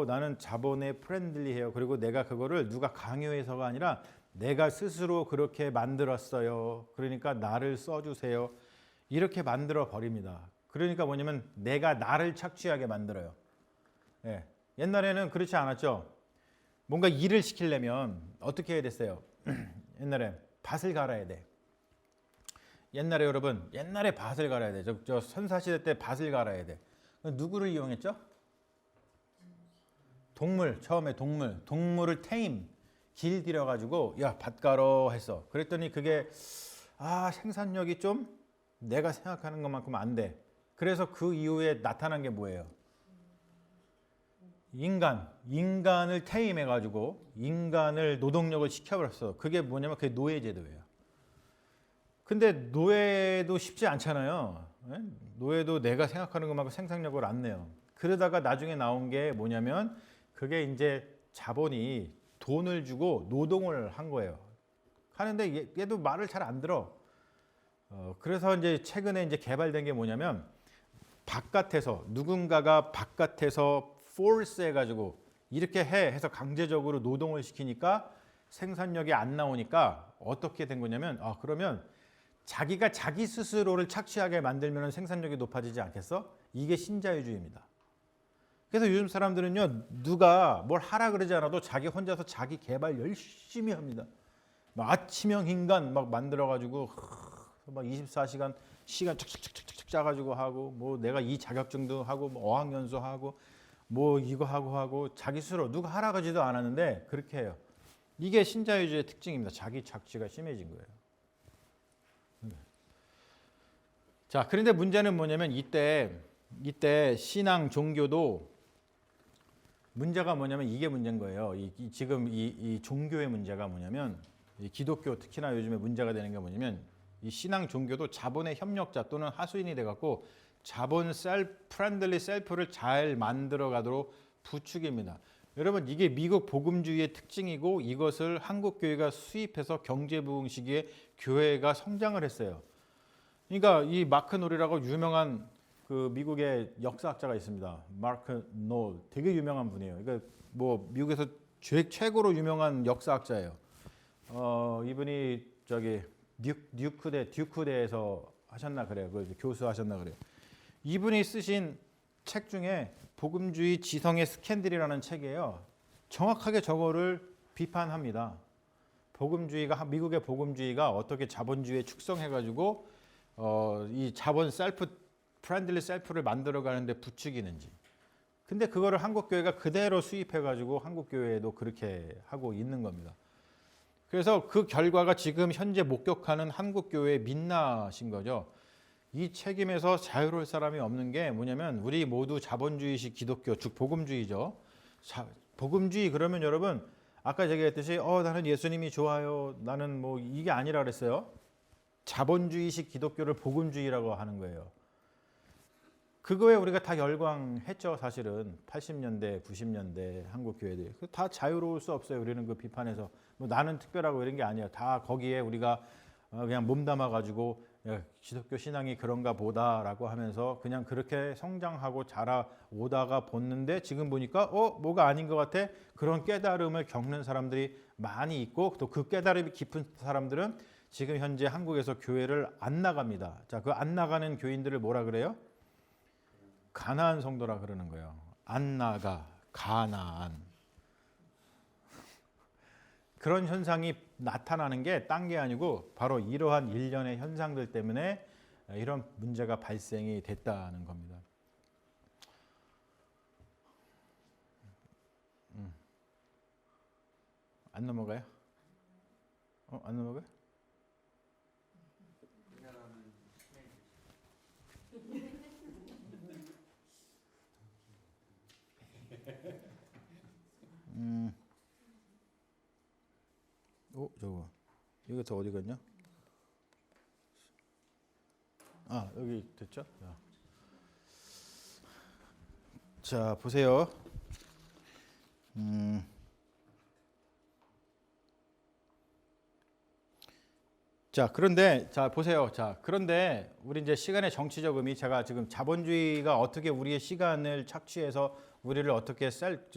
나는 자본에 프렌들리해요. 그리고 내가 그거를 누가 강요해서가 아니라 내가 스스로 그렇게 만들었어요. 그러니까 나를 써주세요. 이렇게 만들어 버립니다. 그러니까 뭐냐면 내가 나를 착취하게 만들어요. 예. 옛날에는 그렇지 않았죠. 뭔가 일을 시키려면 어떻게 해야 됐어요? 옛날에 밭을 갈아야 돼. 옛날에 여러분, 옛날에 밭을 갈아야 돼. 저 선사시대 때 밭을 갈아야 돼. 누구를 이용했죠? 동물, 처음에 동물을 길들여 가지고 야, 밭 갈어 했어. 그랬더니 그게 생산력이 좀 내가 생각하는 것만큼 안 돼. 그래서 그 이후에 나타난 게 뭐예요? 인간을 태임해 가지고 인간을 노동력을 시켜버렸어. 그게 뭐냐면 그게 노예제도예요. 근데 노예도 쉽지 않잖아요. 노예도 내가 생각하는 것만큼 생산력을 안 내요. 그러다가 나중에 나온 게 뭐냐면 그게 이제 자본이 돈을 주고 노동을 한 거예요. 하는데 얘도 말을 잘 안 들어. 그래서 이제 최근에 이제 개발된 게 뭐냐면 누군가가 바깥에서 force 해가지고 이렇게 해서 강제적으로 노동을 시키니까 생산력이 안 나오니까 어떻게 된 거냐면 그러면 자기가 자기 스스로를 착취하게 만들면 생산력이 높아지지 않겠어? 이게 신자유주의입니다. 그래서 요즘 사람들은요, 누가 뭘 하라 그러지 않아도 자기 혼자서 자기 개발 열심히 합니다. 막 아침형 인간 막 만들어가지고 막 24시간 시간 착착착착 짜가지고 하고 뭐 내가 이 자격증도 하고 뭐 어학연수 하고 뭐 이거 하고 자기 스스로 누가 하라 그러지도 않았는데 그렇게 해요. 이게 신자유주의의 특징입니다. 자기 착취가 심해진 거예요. 자, 그런데 문제는 뭐냐면 이때 신앙 종교도 문제가 뭐냐면 이게 문제인 거예요. 지금 이 종교의 문제가 뭐냐면 이 기독교 특히나 요즘에 문제가 되는 게 뭐냐면 이 신앙 종교도 자본의 협력자 또는 하수인이 돼갖고 자본 프렌들리 셀프를 잘 만들어가도록 부추깁니다. 여러분 이게 미국 복음주의의 특징이고 이것을 한국 교회가 수입해서 경제 부흥 시기에 교회가 성장을 했어요. 그러니까 이 마크 놀이라고 유명한 그 미국의 역사학자가 있습니다. 마크 놀 되게 유명한 분이에요. 그러니까 뭐 미국에서 최고로 유명한 역사학자예요. 이분이 저기 듀크대에서 하셨나 그래요. 그 교수 하셨나 그래요. 이분이 쓰신 책 중에 복음주의 지성의 스캔들이라는 책이에요. 정확하게 저거를 비판합니다. 미국의 복음주의가 어떻게 자본주의에 축성해가지고 이 자본 프렌들리 셀프를 만들어가는데 부추기는지. 근데 그거를 한국 교회가 그대로 수입해가지고 한국 교회도 그렇게 하고 있는 겁니다. 그래서 그 결과가 지금 현재 목격하는 한국 교회의 민낯인 거죠. 이 책임에서 자유로울 사람이 없는 게 뭐냐면 우리 모두 자본주의식 기독교, 즉 복음주의죠. 복음주의 그러면 여러분 아까 얘기했듯이 나는 예수님이 좋아요. 나는 뭐 이게 아니라 그랬어요. 자본주의식 기독교를 복음주의라고 하는 거예요. 그거에 우리가 다 열광했죠. 사실은 80년대, 90년대 한국 교회들이 다 자유로울 수 없어요. 우리는 그 비판에서 뭐 나는 특별하고 이런 게 아니에요. 다 거기에 우리가 그냥 몸담아 가지고 기독교 신앙이 그런가 보다라고 하면서 그냥 그렇게 성장하고 자라오다가 봤는데 지금 보니까 뭐가 아닌 것 같아. 그런 깨달음을 겪는 사람들이 많이 있고 또 그 깨달음이 깊은 사람들은 지금 현재 한국에서 교회를 안 나갑니다. 자, 그 안 나가는 교인들을 뭐라 그래요? 가나안 성도라 그러는 거예요. 안 나가, 가나안. 그런 현상이 나타나는 게 딴 게 아니고 바로 이러한 일련의 현상들 때문에 이런 문제가 발생이 됐다는 겁니다. 안 넘어가요? 안 넘어가요? 저거 이거 더 어디 갔냐? 여기 됐죠? 자 보세요. 그런데 보세요. 그런데 우리 이제 시간의 정치적 의미 제가 지금 자본주의가 어떻게 우리의 시간을 착취해서 우리를 어떻게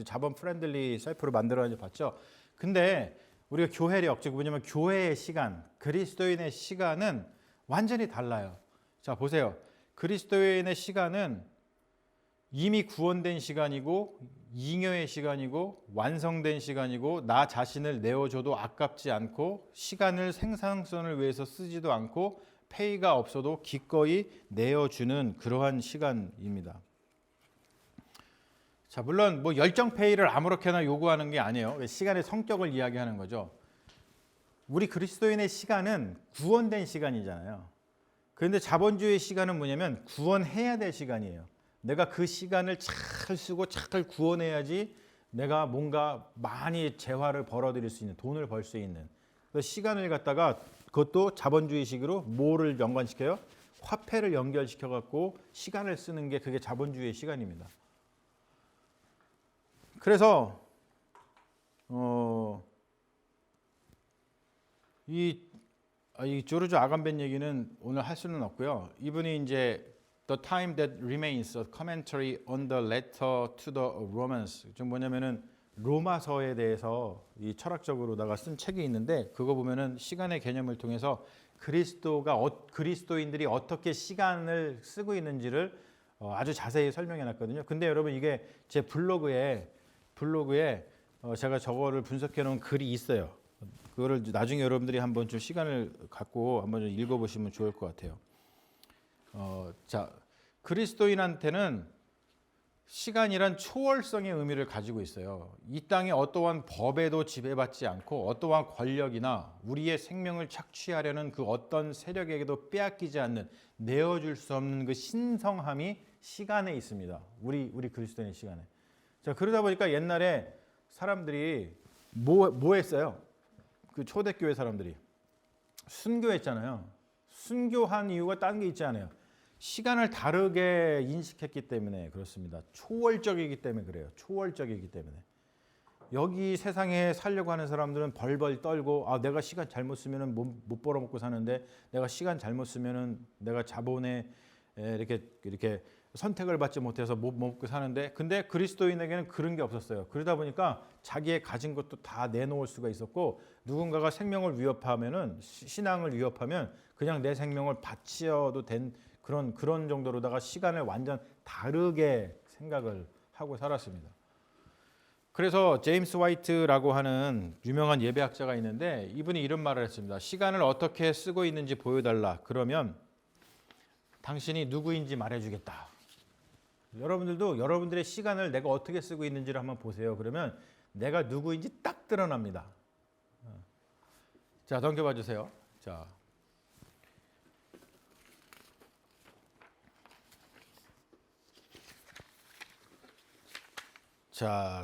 자본 프렌들리 셀프로 만들어내는지 봤죠. 근데 우리가 교회력, 즉 뭐냐면 교회의 시간, 그리스도인의 시간은 완전히 달라요. 자, 보세요. 그리스도인의 시간은 이미 구원된 시간이고 잉여의 시간이고 완성된 시간이고 나 자신을 내어줘도 아깝지 않고 시간을 생산성을 위해서 쓰지도 않고 페이가 없어도 기꺼이 내어주는 그러한 시간입니다. 자, 물론 뭐 열정 페이를 아무렇게나 요구하는 게 아니에요. 시간의 성격을 이야기하는 거죠. 우리 그리스도인의 시간은 구원된 시간이잖아요. 그런데 자본주의 시간은 뭐냐면 구원해야 될 시간이에요. 내가 그 시간을 잘 쓰고 잘 구원해야지 내가 뭔가 많이 재화를 벌어들일 수 있는, 돈을 벌 수 있는. 그 시간을 갖다가 그것도 자본주의식으로 뭐를 연관시켜요? 화폐를 연결시켜 갖고 시간을 쓰는 게 그게 자본주의의 시간입니다. 그래서 이 조르주 아간벤 얘기는 오늘 할 수는 없고요. 이분이 이제 The Time That Remains, a Commentary on the Letter to the Romans. 좀 뭐냐면은 로마서에 대해서 이 철학적으로다가 쓴 책이 있는데 그거 보면은 시간의 개념을 통해서 그리스도인들이 어떻게 시간을 쓰고 있는지를 아주 자세히 설명해 놨거든요. 근데 여러분 이게 제 블로그에 제가 저거를 분석해 놓은 글이 있어요. 그거를 나중에 여러분들이 한번 좀 시간을 갖고 한번 좀 읽어보시면 좋을 것 같아요. 자, 그리스도인한테는 시간이란 초월성의 의미를 가지고 있어요. 이 땅의 어떠한 법에도 지배받지 않고 어떠한 권력이나 우리의 생명을 착취하려는 그 어떤 세력에게도 빼앗기지 않는 내어줄 수 없는 그 신성함이 시간에 있습니다. 우리 그리스도인의 시간에. 자, 그러다 보니까 옛날에 사람들이 뭐 했어요? 그 초대교회 사람들이 순교했잖아요. 순교한 이유가 다른 게 있지 않아요. 시간을 다르게 인식했기 때문에 그렇습니다. 초월적이기 때문에 그래요. 초월적이기 때문에. 여기 세상에 살려고 하는 사람들은 벌벌 떨고 내가 시간 잘못 쓰면은 못 벌어먹고 사는데 내가 시간 잘못 쓰면은 내가 자본에 이렇게 선택을 받지 못해서 못 먹고 사는데 근데 그리스도인에게는 그런 게 없었어요. 그러다 보니까 자기의 가진 것도 다 내놓을 수가 있었고 누군가가 생명을 위협하면은 신앙을 위협하면 그냥 내 생명을 바치어도 된 그런 정도로다가 시간을 완전 다르게 생각을 하고 살았습니다. 그래서 제임스 화이트라고 하는 유명한 예배학자가 있는데 이분이 이런 말을 했습니다. 시간을 어떻게 쓰고 있는지 보여달라. 그러면 당신이 누구인지 말해주겠다. 여러분들도 여러분들의 시간을 내가 어떻게 쓰고 있는지를 한번 보세요. 그러면 내가 누구인지 딱 드러납니다. 자, 넘겨봐 주세요. 자,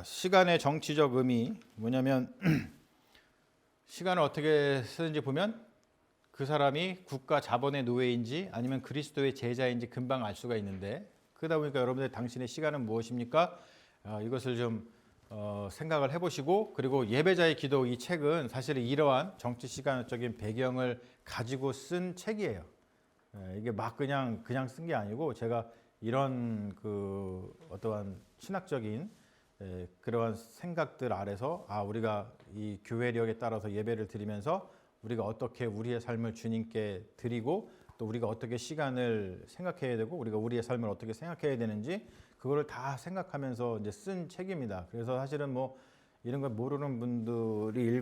시간의 정치적 의미 뭐냐면 시간을 어떻게 쓰는지 보면 그 사람이 국가 자본의 노예인지 아니면 그리스도의 제자인지 금방 알 수가 있는데 그러다 보니까 여러분들 당신의 시간은 무엇입니까? 이것을 좀 생각을 해보시고 그리고 예배자의 기도 이 책은 사실 이러한 정치 시간적인 배경을 가지고 쓴 책이에요. 이게 막 그냥 쓴 게 아니고 제가 이런 그 어떠한 신학적인 그러한 생각들 아래서 우리가 이 교회력에 따라서 예배를 드리면서 우리가 어떻게 우리의 삶을 주님께 드리고 또 우리가 어떻게 시간을 생각해야 되고 우리가 우리의 삶을 어떻게 생각해야 되는지 그거를 다 생각하면서 이제 쓴 책입니다. 그래서 사실은 뭐 이런 걸 모르는 분들이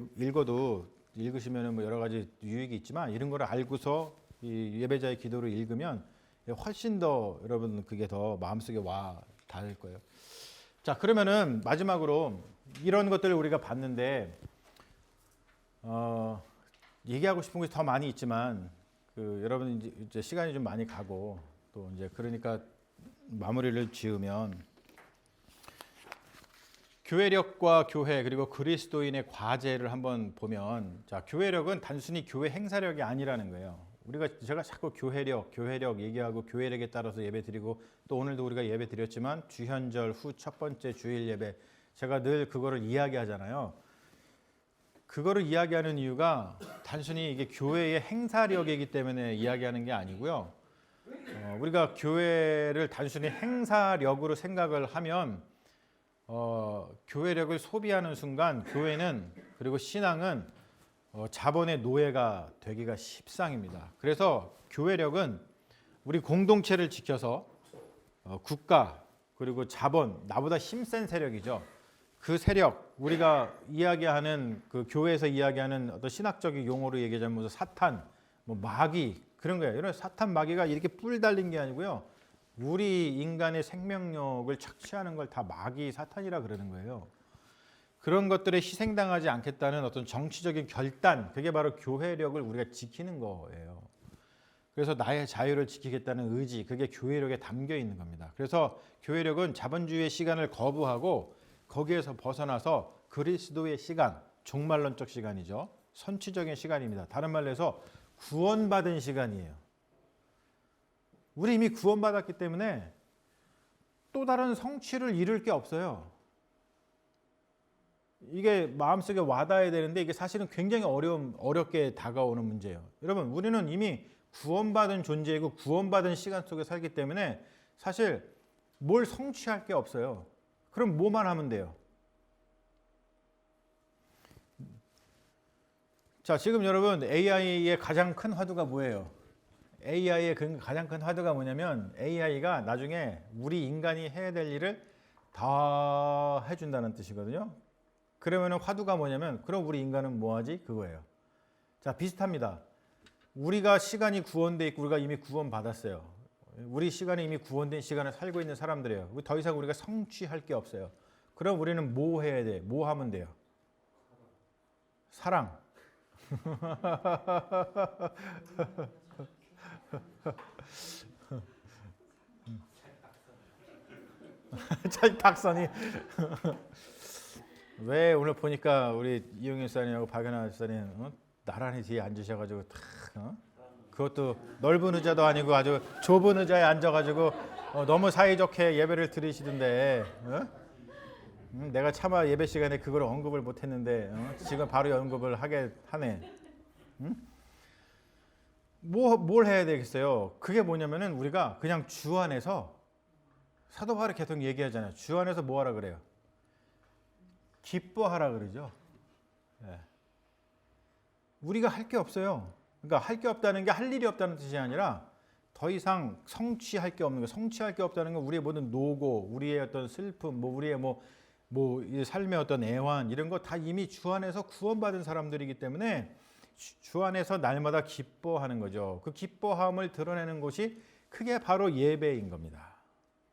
읽으시면은 뭐 여러 가지 유익이 있지만 이런 걸 알고서 이 예배자의 기도를 읽으면 훨씬 더 여러분 그게 더 마음속에 와 닿을 거예요. 자, 그러면은 마지막으로 이런 것들을 우리가 봤는데 얘기하고 싶은 것이 더 많이 있지만 여러분 이제 시간이 좀 많이 가고 또 이제 그러니까 마무리를 지으면 교회력과 교회 그리고 그리스도인의 과제를 한번 보면 자, 교회력은 단순히 교회 행사력이 아니라는 거예요. 제가 자꾸 교회력 얘기하고 교회력에 따라서 예배 드리고 또 오늘도 우리가 예배 드렸지만 주현절 후 첫 번째 주일 예배 제가 늘 그거를 이야기하잖아요. 그거를 이야기하는 이유가 단순히 이게 교회의 행사력이기 때문에 이야기하는 게 아니고요. 우리가 교회를 단순히 행사력으로 생각을 하면 교회력을 소비하는 순간 교회는 그리고 신앙은 자본의 노예가 되기가 십상입니다. 그래서 교회력은 우리 공동체를 지켜서 국가 그리고 자본, 나보다 힘센 세력이죠. 그 세력, 우리가 이야기하는 그 교회에서 이야기하는 어떤 신학적인 용어로 얘기하자면 뭐 사탄, 뭐 마귀 그런 거예요. 이런 사탄 마귀가 이렇게 뿔 달린 게 아니고요. 우리 인간의 생명력을 착취하는 걸 다 마귀 사탄이라 그러는 거예요. 그런 것들에 희생당하지 않겠다는 어떤 정치적인 결단, 그게 바로 교회력을 우리가 지키는 거예요. 그래서 나의 자유를 지키겠다는 의지, 그게 교회력에 담겨 있는 겁니다. 그래서 교회력은 자본주의의 시간을 거부하고 거기에서 벗어나서 그리스도의 시간, 종말론적 시간이죠. 선취적인 시간입니다. 다른 말로 해서 구원받은 시간이에요. 우리 이미 구원받았기 때문에 또 다른 성취를 이룰 게 없어요. 이게 마음속에 와닿아야 되는데 이게 사실은 굉장히 어렵게 다가오는 문제예요. 여러분, 우리는 이미 구원받은 존재이고 구원받은 시간 속에 살기 때문에 사실 뭘 성취할 게 없어요. 그럼 뭐만 하면 돼요? 자, 지금 여러분 AI의 가장 큰 화두가 뭐예요? AI의 가장 큰 화두가 뭐냐면 AI가 나중에 우리 인간이 해야 될 일을 다 해준다는 뜻이거든요. 그러면 화두가 뭐냐면 그럼 우리 인간은 뭐하지? 그거예요. 자, 비슷합니다. 우리가 시간이 구원돼 있고 우리가 이미 구원받았어요. 우리 시간이 이미 구원된 시간을 살고 있는 사람들이에요. 더 이상 우리가 성취할 게 없어요. 그럼 우리는 뭐 해야 돼? 뭐 하면 돼요? 사랑. 찰떡선이. 왜 오늘 보니까 우리 이용윤 사님하고 박연아 사님 나란히 뒤에 앉으셔가지고 그것도 넓은 의자도 아니고 아주 좁은 의자에 앉아가지고 너무 사이좋게 예배를 드리시던데 내가 차마 예배 시간에 그걸 언급을 못했는데 지금 바로 언급을 하게 하네. 뭘 해야 되겠어요? 그게 뭐냐면은 우리가 그냥 주 안에서 사도 바울이 계속 얘기하잖아요. 주 안에서 뭐 하라 그래요? 기뻐하라 그러죠. 네. 우리가 할 게 없어요. 그러니까 할 게 없다는 게 할 일이 없다는 뜻이 아니라 더 이상 성취할 게 없는 거. 성취할 게 없다는 건 우리의 모든 노고, 우리의 어떤 슬픔, 우리의 삶의 어떤 애환 이런 거 다 이미 주 안에서 구원받은 사람들이기 때문에 주 안에서 날마다 기뻐하는 거죠. 그 기뻐함을 드러내는 곳이 그게 바로 예배인 겁니다.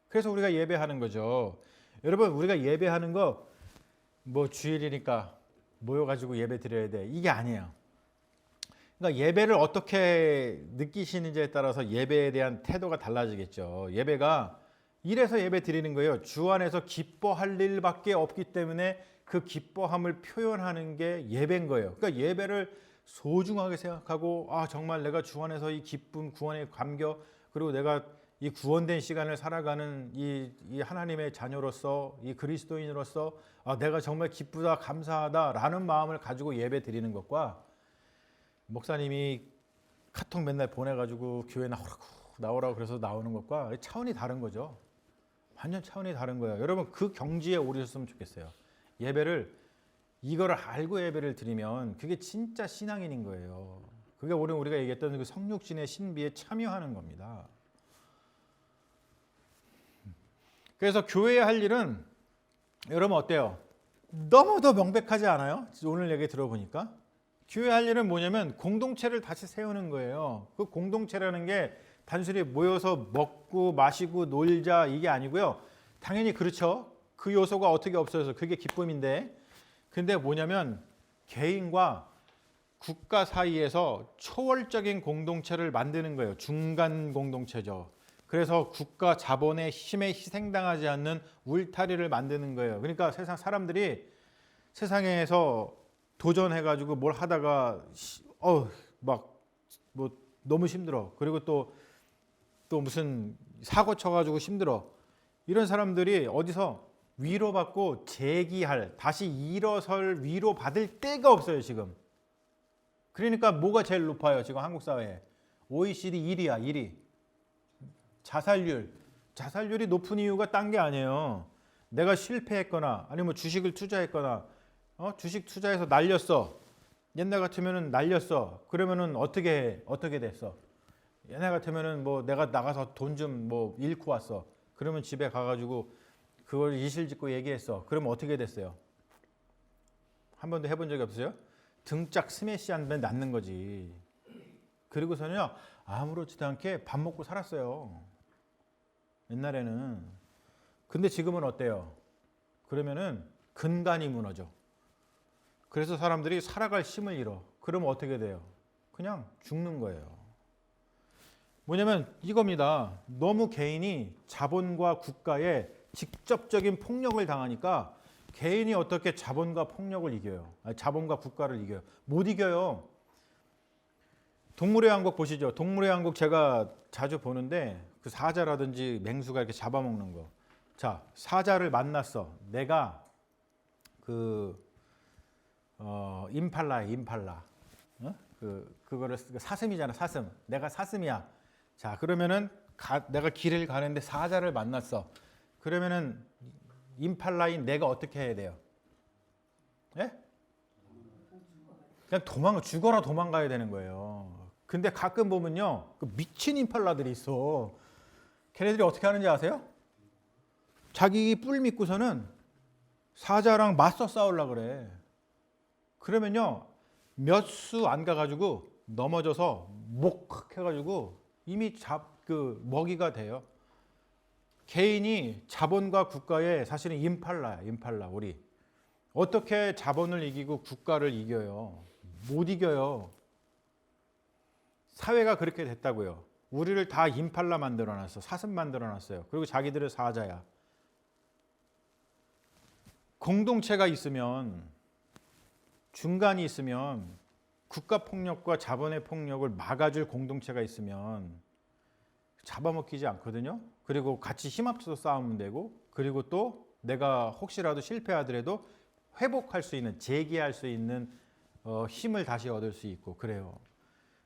그래서 우리가 예배하는 거죠. 여러분, 우리가 예배하는 거 주일이니까 모여가지고 예배 드려야 돼. 이게 아니에요. 그러니까 예배를 어떻게 느끼시는지에 따라서 예배에 대한 태도가 달라지겠죠. 예배가 이래서 예배 드리는 거예요. 주 안에서 기뻐할 일밖에 없기 때문에 그 기뻐함을 표현하는 게 예배인 거예요. 그러니까 예배를 소중하게 생각하고 정말 내가 주 안에서 이 기쁨, 구원의 감격 그리고 내가 이 구원된 시간을 살아가는 이 하나님의 자녀로서 이 그리스도인으로서 내가 정말 기쁘다 감사하다라는 마음을 가지고 예배 드리는 것과 목사님이 카톡 맨날 보내가지고 교회 나오라고 그래서 나오는 것과 차원이 다른 거죠. 완전 차원이 다른 거예요. 여러분 그 경지에 오르셨으면 좋겠어요. 예배를 이거를 알고 예배를 드리면 그게 진짜 신앙인인 거예요. 그게 우리가 얘기했던 그 성육신의 신비에 참여하는 겁니다. 그래서 교회에 할 일은 여러분 어때요? 너무도 명백하지 않아요? 오늘 얘기 들어보니까 교회 할 일은 뭐냐면 공동체를 다시 세우는 거예요. 그 공동체라는 게 단순히 모여서 먹고 마시고 놀자 이게 아니고요. 당연히 그렇죠. 그 요소가 어떻게 없어져서 그게 기쁨인데 근데 뭐냐면 개인과 국가 사이에서 초월적인 공동체를 만드는 거예요. 중간 공동체죠. 그래서 국가 자본의 힘에 희생당하지 않는 울타리를 만드는 거예요. 그러니까 세상 사람들이 세상에서 도전해가지고 뭘 하다가 너무 힘들어. 그리고 또 무슨 사고 쳐가지고 힘들어. 이런 사람들이 어디서 위로받고 재기할, 다시 일어설 위로받을 데가 없어요 지금. 그러니까 뭐가 제일 높아요 지금 한국 사회에? OECD 1위야 1위. 자살률이 높은 이유가 딴 게 아니에요. 내가 실패했거나 아니면 뭐 주식을 투자했거나 주식 투자해서 날렸어. 옛날 같으면은 날렸어. 그러면은 어떻게 됐어? 옛날 같으면은 뭐 내가 나가서 돈 좀 뭐 잃고 왔어. 그러면 집에 가가지고 그걸 이실직고 얘기했어. 그러면 어떻게 됐어요? 한 번도 해본 적이 없어요? 등짝 스매시 한 번 낫는 거지. 그리고서는요 아무렇지도 않게 밥 먹고 살았어요. 옛날에는. 근데 지금은 어때요? 그러면은 근간이 무너져. 그래서 사람들이 살아갈 힘을 잃어. 그러면 어떻게 돼요? 그냥 죽는 거예요. 뭐냐면 이겁니다. 너무 개인이 자본과 국가에 직접적인 폭력을 당하니까 개인이 어떻게 자본과 폭력을 이겨요? 아니, 자본과 국가를 이겨요? 못 이겨요. 동물의 왕국 보시죠. 동물의 왕국 제가 자주 보는데 그 사자라든지 맹수가 이렇게 잡아먹는 거. 자, 사자를 만났어. 내가 임팔라. 그거를 사슴이잖아, 사슴. 내가 사슴이야. 자, 그러면은 내가 길을 가는데 사자를 만났어. 그러면은 임팔라인 내가 어떻게 해야 돼요? 예? 그냥 죽어라 도망가야 되는 거예요. 근데 가끔 보면요, 그 미친 임팔라들이 있어. 걔네들이 어떻게 하는지 아세요? 자기 뿔 믿고서는 사자랑 맞서 싸우려고 그래. 그러면요, 몇 수 안 가가지고 넘어져서 목 해가지고 이미 먹이가 돼요. 개인이 자본과 국가의 사실은 임팔라야, 임팔라. 우리 어떻게 자본을 이기고 국가를 이겨요? 못 이겨요. 사회가 그렇게 됐다고요. 우리를 다 임팔라 만들어놨어. 사슴 만들어놨어요. 그리고 자기들은 사자야. 공동체가 있으면, 중간이 있으면, 국가 폭력과 자본의 폭력을 막아줄 공동체가 있으면 잡아먹히지 않거든요. 그리고 같이 힘 합쳐서 싸우면 되고, 그리고 또 내가 혹시라도 실패하더라도 회복할 수 있는, 재기할 수 있는 힘을 다시 얻을 수 있고 그래요.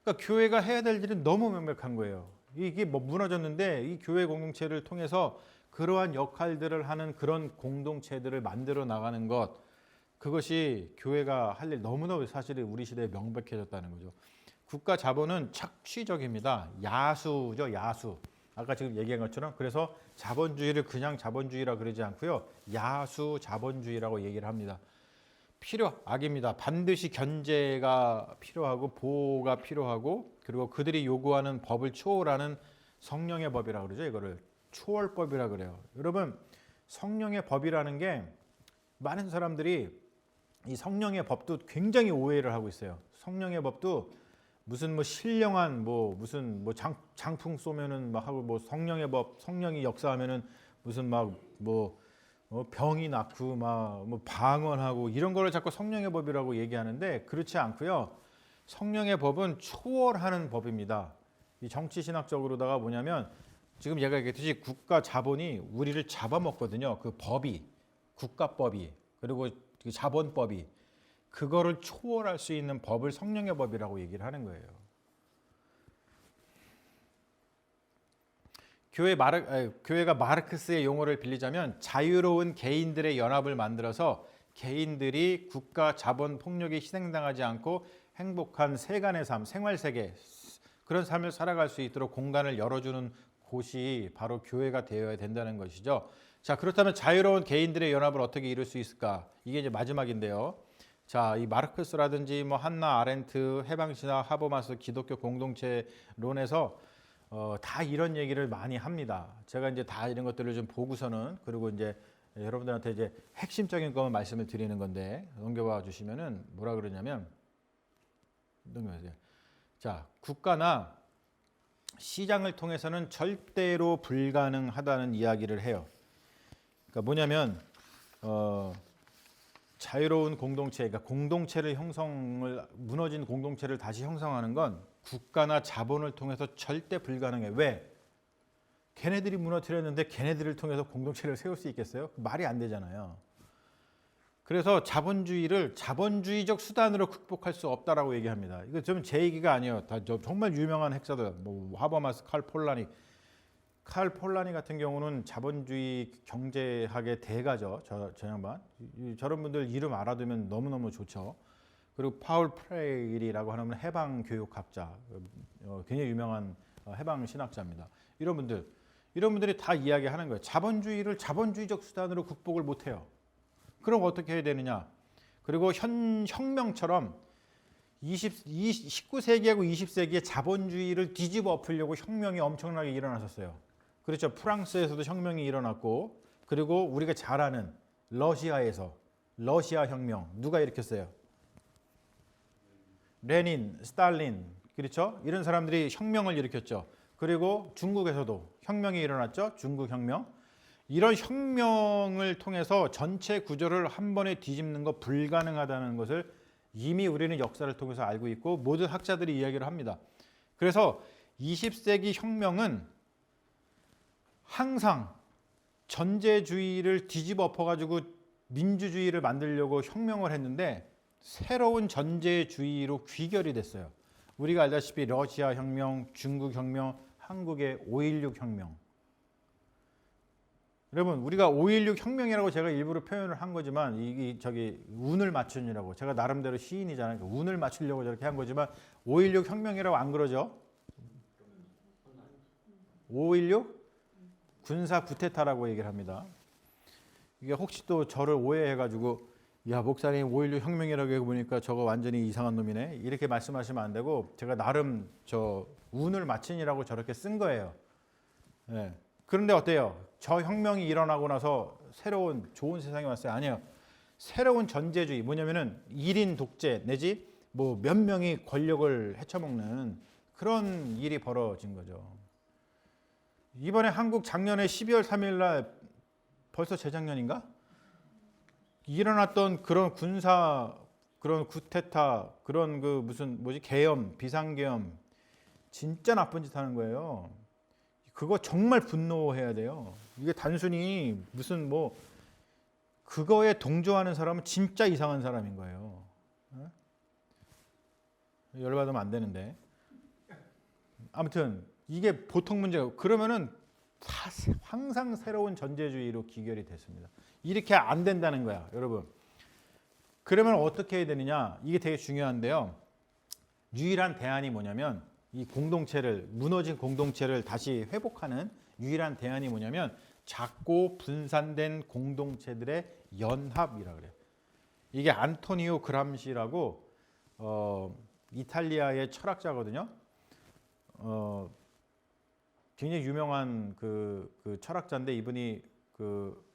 그러니까 교회가 해야 될 일은 너무 명백한 거예요. 이게 뭐 무너졌는데 이 교회 공동체를 통해서 그러한 역할들을 하는 그런 공동체들을 만들어 나가는 것, 그것이 교회가 할 일 너무나 사실은 우리 시대에 명백해졌다는 거죠. 국가 자본은 착취적입니다. 야수죠, 야수. 아까 지금 얘기한 것처럼 그래서 자본주의를 그냥 자본주의라 그러지 않고요. 야수 자본주의라고 얘기를 합니다. 악입니다. 반드시 견제가 필요하고 보호가 필요하고 그리고 그들이 요구하는 법을 초월하는 성령의 법이라고 그러죠. 이거를 초월법이라고 그래요. 여러분, 성령의 법이라는 게 많은 사람들이 이 성령의 법도 굉장히 오해를 하고 있어요. 성령의 법도 무슨 뭐 신령한 무슨 장풍 쏘면은 막 하고 성령의 법, 성령이 역사하면은 무슨 병이 낫고 방언하고 이런 거를 자꾸 성령의 법이라고 얘기하는데 그렇지 않고요. 성령의 법은 초월하는 법입니다. 이 정치 신학적으로다가 뭐냐면 지금 얘가 얘기했듯이 국가 자본이 우리를 잡아먹거든요. 그 법이, 국가법이, 그리고 그 자본법이 그거를 초월할 수 있는 법을 성령의 법이라고 얘기를 하는 거예요. 교회가 마르크스의 용어를 빌리자면 자유로운 개인들의 연합을 만들어서 개인들이 국가 자본 폭력에 희생당하지 않고 행복한 세간의 삶, 생활세계 그런 삶을 살아갈 수 있도록 공간을 열어주는 곳이 바로 교회가 되어야 된다는 것이죠. 자, 그렇다면 자유로운 개인들의 연합을 어떻게 이룰 수 있을까? 이게 이제 마지막인데요. 자, 이 마르크스라든지 한나 아렌트, 해방신학, 하버마스, 기독교 공동체론에서 다 이런 얘기를 많이 합니다. 제가 이제 다 이런 것들을 좀 보고서는 그리고 이제 여러분들한테 이제 핵심적인 것만 말씀을 드리는 건데 넘겨봐 주시면은 뭐라 그러냐면 넘겨보세요. 자, 국가나 시장을 통해서는 절대로 불가능하다는 이야기를 해요. 그러니까 뭐냐면 자유로운 공동체, 그러니까 무너진 공동체를 다시 형성하는 건 국가나 자본을 통해서 절대 불가능해. 왜? 걔네들이 무너뜨렸는데 걔네들을 통해서 공동체를 세울 수 있겠어요? 말이 안 되잖아요. 그래서 자본주의를 자본주의적 수단으로 극복할 수 없다라고 얘기합니다. 이거 좀 제 얘기가 아니에요. 다 정말 유명한 핵사들, 하버마스, 칼 폴라닉 칼 폴라니 같은 경우는 자본주의 경제학의 대가죠. 저 양반. 저런 분들 이름 알아두면 너무너무 좋죠. 그리고 파울 프레일이라고 하는 해방 교육학자, 굉장히 유명한 해방 신학자입니다. 이런 분들이 다 이야기하는 거예요. 자본주의를 자본주의적 수단으로 극복을 못해요. 그럼 어떻게 해야 되느냐? 그리고 혁명처럼 19세기하고 20세기에 자본주의를 뒤집어 엎으려고 혁명이 엄청나게 일어났었어요. 그렇죠. 프랑스에서도 혁명이 일어났고, 그리고 우리가 잘 아는 러시아에서 러시아 혁명 누가 일으켰어요? 레닌, 스탈린, 그렇죠? 이런 사람들이 혁명을 일으켰죠. 그리고 중국에서도 혁명이 일어났죠. 중국 혁명. 이런 혁명을 통해서 전체 구조를 한 번에 뒤집는 거 불가능하다는 것을 이미 우리는 역사를 통해서 알고 있고 모든 학자들이 이야기를 합니다. 그래서 20세기 혁명은 항상 전제주의를 뒤집어 엎어가지고 민주주의를 만들려고 혁명을 했는데 새로운 전제주의로 귀결이 됐어요. 우리가 알다시피 러시아 혁명, 중국 혁명, 한국의 5.16 혁명. 여러분, 우리가 5.16 혁명이라고 제가 일부러 표현을 한 거지만 저기 운을 맞추느라고 제가 나름대로 시인이잖아요. 운을 맞추려고 저렇게 한 거지만 5.16 혁명이라고 안 그러죠? 5.16 군사 쿠데타라고 얘기를 합니다. 이게 혹시 또 저를 오해해가지고 야 목사님 5.16 혁명이라고 해보니까 저거 완전히 이상한 놈이네 이렇게 말씀하시면 안 되고 제가 나름 저 운을 맞추느라고 저렇게 쓴 거예요. 네. 그런데 어때요? 저 혁명이 일어나고 나서 새로운 좋은 세상이 왔어요? 아니에요. 새로운 전제주의 뭐냐면은 1인 독재 내지 뭐 몇 명이 권력을 헤쳐먹는 그런 일이 벌어진 거죠. 이번에 한국 작년에 12월 3일 날 벌써 재작년인가? 일어났던 그런 군사 그런 쿠데타 그런 그 무슨 뭐지 계엄 비상계엄 진짜 나쁜 짓 하는 거예요. 그거 정말 분노해야 돼요. 이게 단순히 무슨 뭐 그거에 동조하는 사람은 진짜 이상한 사람인 거예요. 열받으면 안 되는데. 아무튼 이게 보통 문제고 그러면은 항상 새로운 전제주의로 귀결이 됐습니다. 이렇게 안 된다는 거야, 여러분. 그러면 어떻게 해야 되느냐? 이게 되게 중요한데요. 유일한 대안이 뭐냐면 이 공동체를 무너진 공동체를 다시 회복하는 유일한 대안이 뭐냐면 작고 분산된 공동체들의 연합이라 그래요. 이게 안토니오 그람시라고 이탈리아의 철학자거든요. 굉장히 유명한 그 철학자인데 이분이 그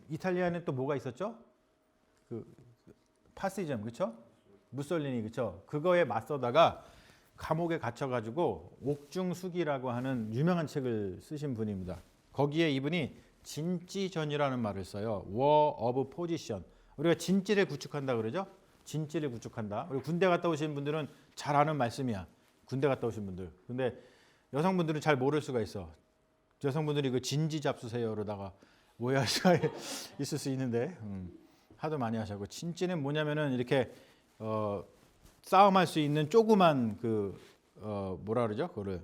이탈리아에는 또 뭐가 있었죠? 그 파시즘 그렇죠? 무솔리니 그렇죠? 그거에 맞서다가 감옥에 갇혀가지고 옥중수기라고 하는 유명한 책을 쓰신 분입니다. 거기에 이분이 진지전이라는 말을 써요. War of Position. 우리가 진지를 구축한다 그러죠? 진지를 구축한다. 우리 군대 갔다 오신 분들은 잘 아는 말씀이야. 군대 갔다 오신 분들. 근데 여성분들은 잘 모를 수가 있어. 여성분들이 그 진지 잡수세요 그러다가 오해할 수가 있을 수 있는데 하도 많이 하셔고 진지는 뭐냐면은 이렇게 싸움할 수 있는 조그만 그 뭐라 그러죠? 그거를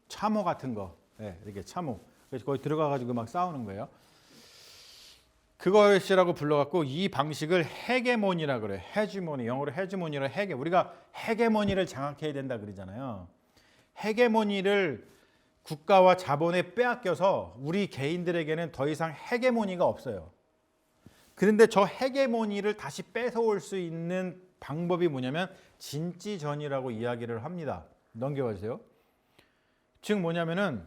참호 같은 거, 네, 이렇게 참호. 그래서 거기 들어가가지고 막 싸우는 거예요. 그것이라고 불러갖고 이 방식을 헤게모니라 그래요. 헤지모니, 영어로 헤지모니라 헤게. 우리가 헤게모니를 장악해야 된다 그러잖아요. 헤게모니를 국가와 자본에 빼앗겨서 우리 개인들에게는 더 이상 헤게모니가 없어요. 그런데 저 헤게모니를 다시 뺏어올 수 있는 방법이 뭐냐면 진지전이라고 이야기를 합니다. 넘겨봐 주세요. 즉 뭐냐면은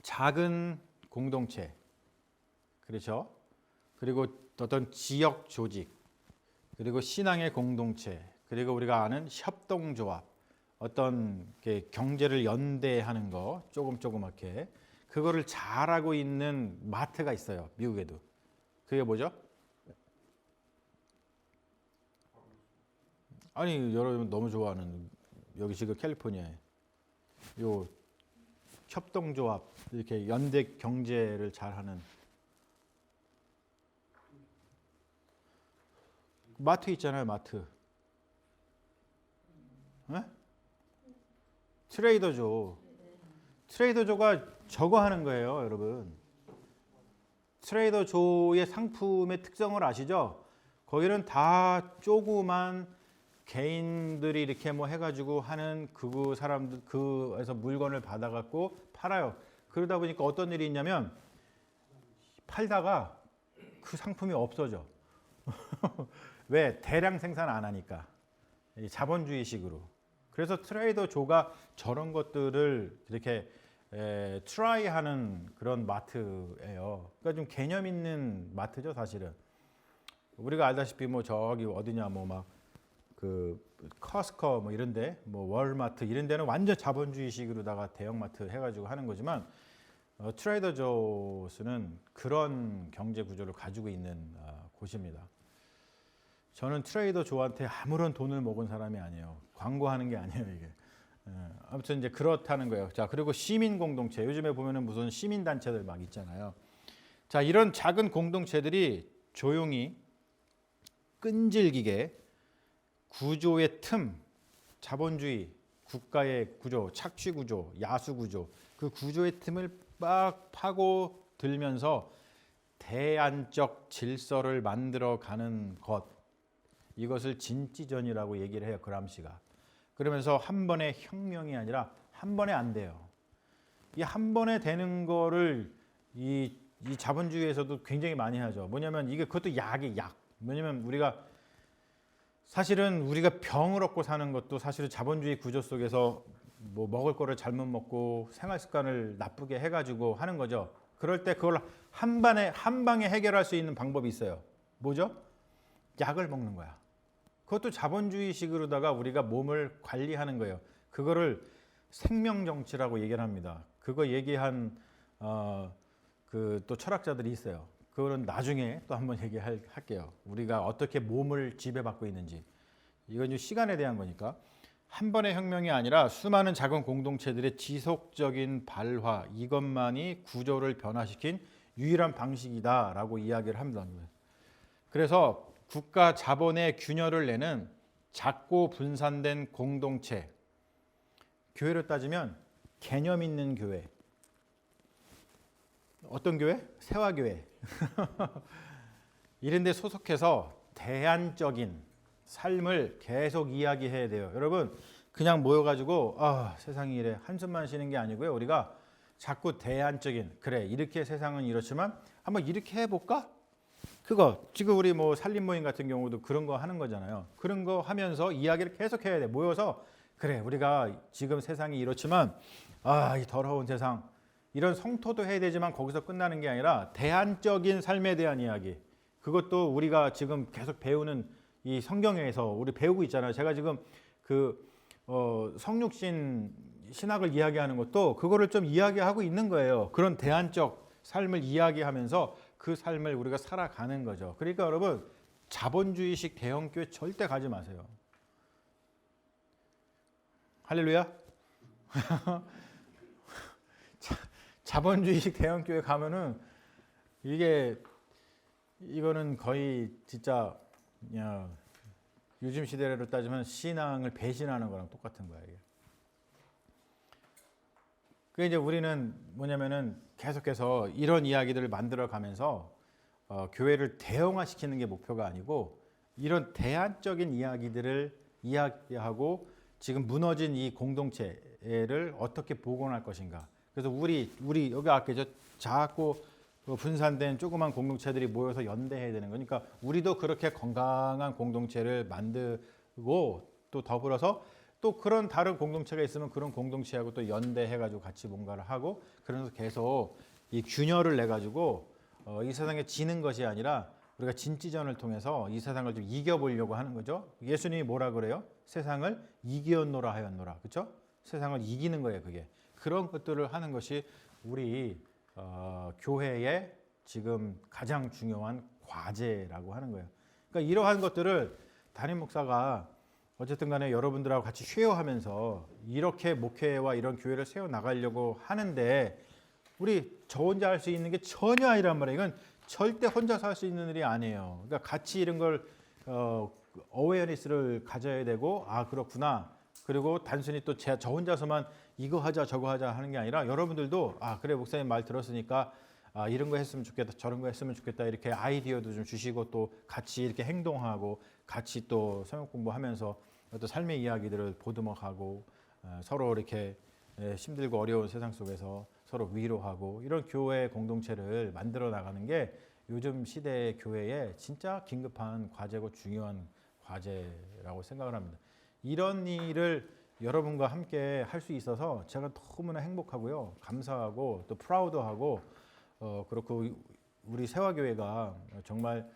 작은 공동체, 그렇죠? 그리고 어떤 지역 조직, 그리고 신앙의 공동체, 그리고 우리가 아는 협동조합, 어떤 경제를 연대하는 거 조그맣게 그거를 잘하고 있는 마트가 있어요. 미국에도. 그게 뭐죠? 아니 여러분 너무 좋아하는 여기 지금 캘리포니아에 요 협동조합 이렇게 연대 경제를 잘하는 마트 있잖아요. 마트. 네? 트레이더죠. 트레이더 조가 저거 하는 거예요, 여러분. 트레이더 조의 상품의 특성을 아시죠? 거기는 다 조그만 개인들이 이렇게 뭐 해가지고 하는 그 사람들 그에서 물건을 받아갖고 팔아요. 그러다 보니까 어떤 일이 있냐면 팔다가 그 상품이 없어져. 왜? 대량 생산 안 하니까. 자본주의식으로. 그래서 트레이더 조가 저런 것들을 이렇게 트라이하는 그런 마트예요. 그러니까 좀 개념 있는 마트죠, 사실은. 우리가 알다시피 뭐 저기 어디냐 뭐 막 그 커스코 뭐 이런데 뭐 월마트 이런 데는 완전 자본주의식으로다가 대형마트 해가지고 하는 거지만 트레이더 조스는 그런 경제 구조를 가지고 있는 곳입니다. 저는 트레이더 조한테 아무런 돈을 먹은 사람이 아니에요. 광고하는 게 아니에요, 이게. 아무튼 이제 그렇다는 거예요. 자, 그리고 시민 공동체. 요즘에 보면은 무슨 시민 단체들 막 있잖아요. 자, 이런 작은 공동체들이 조용히 끈질기게 구조의 틈, 자본주의, 국가의 구조, 착취 구조, 야수 구조, 그 구조의 틈을 빡 파고 들면서 대안적 질서를 만들어가는 것, 이것을 진지전이라고 얘기를 해요, 그람시가. 그러면서 한 번의 혁명이 아니라 한 번에 안 돼요. 이 한 번에 되는 거를 이 자본주의에서도 굉장히 많이 하죠. 뭐냐면 이게 그것도 약이 약. 뭐냐면 사실은 우리가 병을 얻고 사는 것도 사실은 자본주의 구조 속에서 뭐 먹을 거를 잘못 먹고 생활 습관을 나쁘게 해가지고 하는 거죠. 그럴 때 그걸 한 방에 해결할 수 있는 방법이 있어요. 뭐죠? 약을 먹는 거야. 그것도 자본주의식으로다가 우리가 몸을 관리하는 거예요. 그거를 생명정치라고 얘기를 합니다. 그거 얘기한 그 또 철학자들이 있어요. 그거는 나중에 또 한번 얘기할게요. 우리가 어떻게 몸을 지배받고 있는지. 이건 좀 시간에 대한 거니까. 한 번의 혁명이 아니라 수많은 작은 공동체들의 지속적인 발화, 이것만이 구조를 변화시킨 유일한 방식이다라고 이야기를 합니다. 그래서 국가 자본의 균열을 내는 작고 분산된 공동체, 교회로 따지면 개념 있는 교회. 어떤 교회? 세화교회. 이런 데 소속해서 대안적인 삶을 계속 이야기해야 돼요. 여러분, 그냥 모여가지고 세상이 이래 한숨만 쉬는 게 아니고요. 우리가 자꾸 대안적인, 그래 이렇게 세상은 이렇지만 한번 이렇게 해볼까? 그거 지금 우리 뭐 살림 모임 같은 경우도 그런 거 하는 거잖아요. 그런 거 하면서 이야기를 계속 해야 돼. 모여서 그래 우리가 지금 세상이 이렇지만 이 더러운 세상, 이런 성토도 해야 되지만 거기서 끝나는 게 아니라 대안적인 삶에 대한 이야기. 그것도 우리가 지금 계속 배우는 이 성경에서 우리 배우고 있잖아요. 제가 지금 그 성육신 신학을 이야기하는 것도 그거를 좀 이야기하고 있는 거예요. 그런 대안적 삶을 이야기하면서 그 삶을 우리가 살아가는 거죠. 그러니까 여러분, 자본주의식 대형교회 절대 가지 마세요. 할렐루야. 자본주의식 대형교회 가면은 이거는 거의 진짜 요즘 시대로 따지면 신앙을 배신하는 거랑 똑같은 거야, 이게. 그 이제 우리는 뭐냐면은 계속해서 이런 이야기들을 만들어 가면서 교회를 대형화시키는 게 목표가 아니고 이런 대안적인 이야기들을 이야기하고 지금 무너진 이 공동체를 어떻게 복원할 것인가. 그래서 우리 여기 아까 작고 분산된 조그만 공동체들이 모여서 연대해야 되는 거니까 우리도 그렇게 건강한 공동체를 만들고 또 더불어서 또 그런 다른 공동체가 있으면 그런 공동체하고 또 연대해가지고 같이 뭔가를 하고 그러면서 계속 이 균열을 내가지고 이 세상에 지는 것이 아니라 우리가 진지전을 통해서 이 세상을 좀 이겨보려고 하는 거죠. 예수님이 뭐라 그래요? 세상을 이기었노라 하였노라. 그렇죠? 세상을 이기는 거예요, 그게. 그런 것들을 하는 것이 우리 교회의 지금 가장 중요한 과제라고 하는 거예요. 그러니까 이러한 것들을 담임 목사가 어쨌든 간에 여러분들하고 같이 쉐어하면서 이렇게 목회와 이런 교회를 세워나가려고 하는데 우리 저 혼자 할 수 있는 게 전혀 아니란 말이에요. 이건 절대 혼자서 할 수 있는 일이 아니에요. 그러니까 같이 이런 걸 어웨어니스를 가져야 되고 그렇구나. 그리고 단순히 또 저 혼자서만 이거 하자 저거 하자 하는 게 아니라 여러분들도 그래 목사님 말 들었으니까 이런 거 했으면 좋겠다 저런 거 했으면 좋겠다 이렇게 아이디어도 좀 주시고 또 같이 이렇게 행동하고 같이 또 성역 공부하면서 또 삶의 이야기들을 보듬어가고 서로 이렇게 힘들고 어려운 세상 속에서 서로 위로하고 이런 교회 공동체를 만들어 나가는 게 요즘 시대의 교회에 진짜 긴급한 과제고 중요한 과제라고 생각을 합니다. 이런 일을 여러분과 함께 할 수 있어서 제가 너무나 행복하고요. 감사하고 또 프라우드하고 그렇고 우리 세화교회가 정말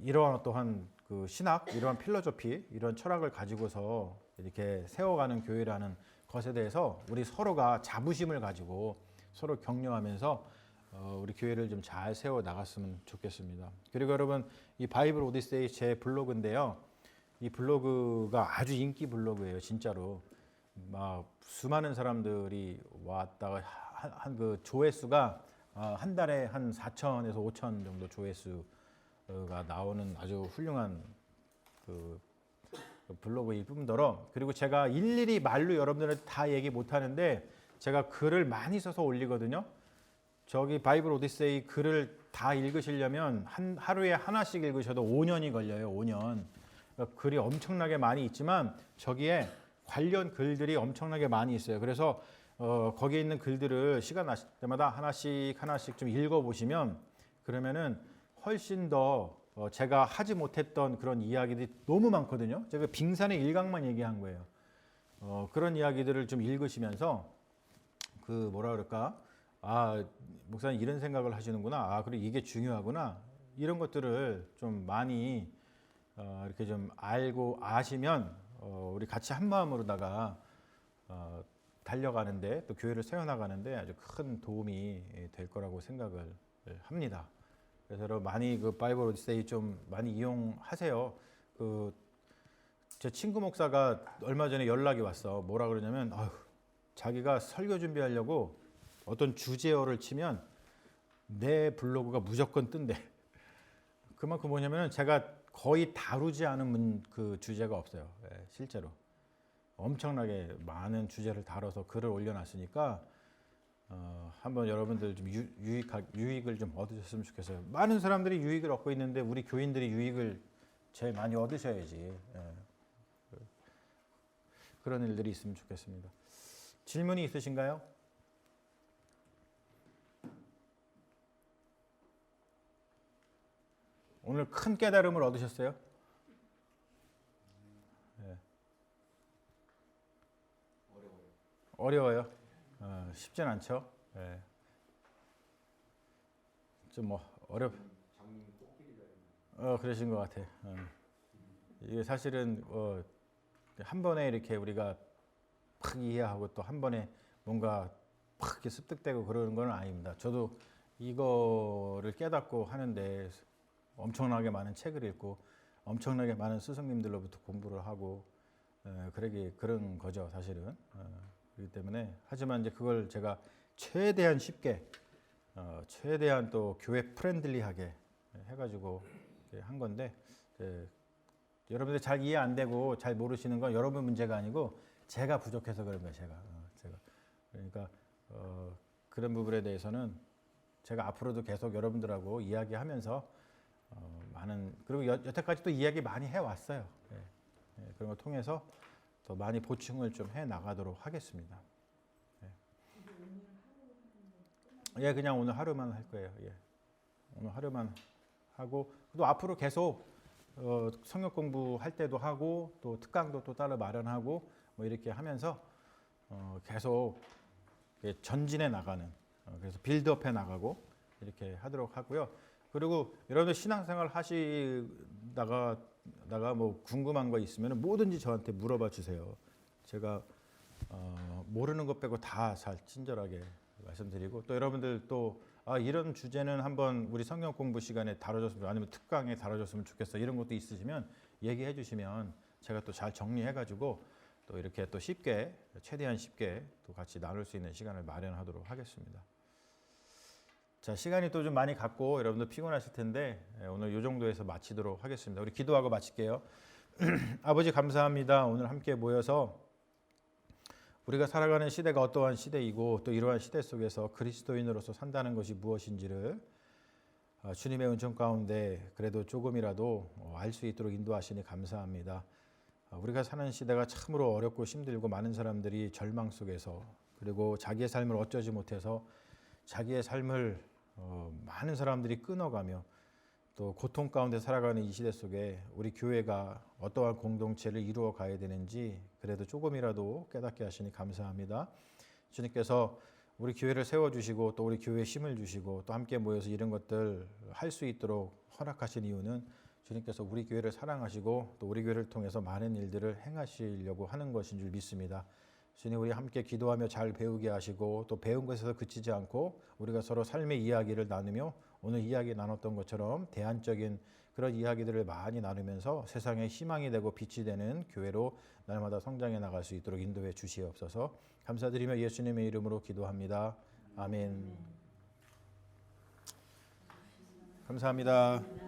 이러한 또한 그 신학, 이러한 필로소피, 이런 철학을 가지고서 이렇게 세워가는 교회라는 것에 대해서 우리 서로가 자부심을 가지고 서로 격려하면서 우리 교회를 좀 잘 세워 나갔으면 좋겠습니다. 그리고 여러분 이 바이블 오디세이 제 블로그인데요. 이 블로그가 아주 인기 블로그예요, 진짜로. 막 수많은 사람들이 왔다가 한 그 조회수가 한 달에 한 4천에서 5천 정도 조회수가 나오는 아주 훌륭한 그 블로그일 뿐더러 그리고 제가 일일이 말로 여러분들한테 다 얘기 못 하는데 제가 글을 많이 써서 올리거든요. 저기 바이블 오디세이 글을 다 읽으시려면 하루에 하나씩 읽으셔도 5년이 걸려요. 5년. 그러니까 글이 엄청나게 많이 있지만 저기에 관련 글들이 엄청나게 많이 있어요. 그래서 거기에 있는 글들을 시간 나실 때마다 하나씩 좀 읽어보시면 그러면은 훨씬 더 제가 하지 못했던 그런 이야기들이 너무 많거든요. 제가 빙산의 일각만 얘기한 거예요. 그런 이야기들을 좀 읽으시면서 그 뭐라 그럴까? 목사님 이런 생각을 하시는구나. 그리고 이게 중요하구나. 이런 것들을 좀 많이 이렇게 좀 알고 아시면 우리 같이 한 마음으로다가 달려가는데 또 교회를 세워나가는데 아주 큰 도움이 될 거라고 생각을 합니다. 그래서 여러분 많이 그 바이블 오디세이 좀 많이 이용하세요. 제 친구 목사가 얼마 전에 연락이 왔어. 뭐라 그러냐면 자기가 설교 준비하려고 어떤 주제어를 치면 내 블로그가 무조건 뜬대. 그만큼 뭐냐면 제가 거의 다루지 않은 그 주제가 없어요. 실제로 엄청나게 많은 주제를 다뤄서 글을 올려놨으니까 한번 여러분들 좀 유익을 좀 얻으셨으면 좋겠어요. 많은 사람들이 유익을 얻고 있는데 우리 교인들이 유익을 제일 많이 얻으셔야지. 그런 일들이 있으면 좋겠습니다. 질문이 있으신가요? 오늘 큰 깨달음을 얻으셨어요? 어려워요. 쉽진 않죠. 좀 그러신 것 같아. 이게 사실은 한 번에 이렇게 우리가 팍 이해하고 또 한 번에 뭔가 팍 이렇게 습득되고 그러는 건 아닙니다. 저도 이거를 깨닫고 하는데 엄청나게 많은 책을 읽고 엄청나게 많은 스승님들로부터 공부를 하고 그런 거죠, 사실은. 그렇기 때문에 하지만 이제 그걸 제가 최대한 쉽게 최대한 또 교회 프렌들리하게 해가지고 한 건데 여러분들 잘 이해 안 되고 잘 모르시는 건 여러분 문제가 아니고 제가 부족해서 그런 거예요. 제가 그러니까 그런 부분에 대해서는 제가 앞으로도 계속 여러분들하고 이야기하면서 그리고 여태까지 또 이야기 많이 해왔어요. 그런 걸 통해서 더 많이 보충을 좀 해 나가도록 하겠습니다. 그냥 오늘 하루만 할 거예요. 오늘 하루만 하고 또 앞으로 계속 성역 공부할 때도 하고 또 특강도 또 따로 마련하고 뭐 이렇게 하면서 계속 전진해 나가는 그래서 빌드업해 나가고 이렇게 하도록 하고요. 그리고 여러분들 신앙생활 하시다가 뭐 궁금한 거 있으면 뭐든지 저한테 물어봐 주세요. 제가 모르는 것 빼고 다 잘 친절하게 말씀드리고 또 여러분들 또 이런 주제는 한번 우리 성경 공부 시간에 다뤄줬으면 아니면 특강에 다뤄줬으면 좋겠어 이런 것도 있으시면 얘기해 주시면 제가 또 잘 정리해 가지고 또 이렇게 또 쉽게 최대한 쉽게 또 같이 나눌 수 있는 시간을 마련하도록 하겠습니다. 자, 시간이 또 좀 많이 갔고 여러분들 피곤하실 텐데 오늘 이 정도에서 마치도록 하겠습니다. 우리 기도하고 마칠게요. 아버지 감사합니다. 오늘 함께 모여서 우리가 살아가는 시대가 어떠한 시대이고 또 이러한 시대 속에서 그리스도인으로서 산다는 것이 무엇인지를 주님의 은총 가운데 그래도 조금이라도 알 수 있도록 인도하시니 감사합니다. 우리가 사는 시대가 참으로 어렵고 힘들고 많은 사람들이 절망 속에서 그리고 자기의 삶을 어쩌지 못해서 자기의 삶을 많은 사람들이 끊어가며 또 고통 가운데 살아가는 이 시대 속에 우리 교회가 어떠한 공동체를 이루어 가야 되는지 그래도 조금이라도 깨닫게 하시니 감사합니다. 주님께서 우리 교회를 세워주시고 또 우리 교회에 힘을 주시고 또 함께 모여서 이런 것들 할 수 있도록 허락하신 이유는 주님께서 우리 교회를 사랑하시고 또 우리 교회를 통해서 많은 일들을 행하시려고 하는 것인 줄 믿습니다. 주님, 우리 함께 기도하며 잘 배우게 하시고 또 배운 것에서 그치지 않고 우리가 서로 삶의 이야기를 나누며 오늘 이야기 나눴던 것처럼 대안적인 그런 이야기들을 많이 나누면서 세상에 희망이 되고 빛이 되는 교회로 날마다 성장해 나갈 수 있도록 인도해 주시옵소서. 감사드리며 예수님의 이름으로 기도합니다. 아멘. 감사합니다.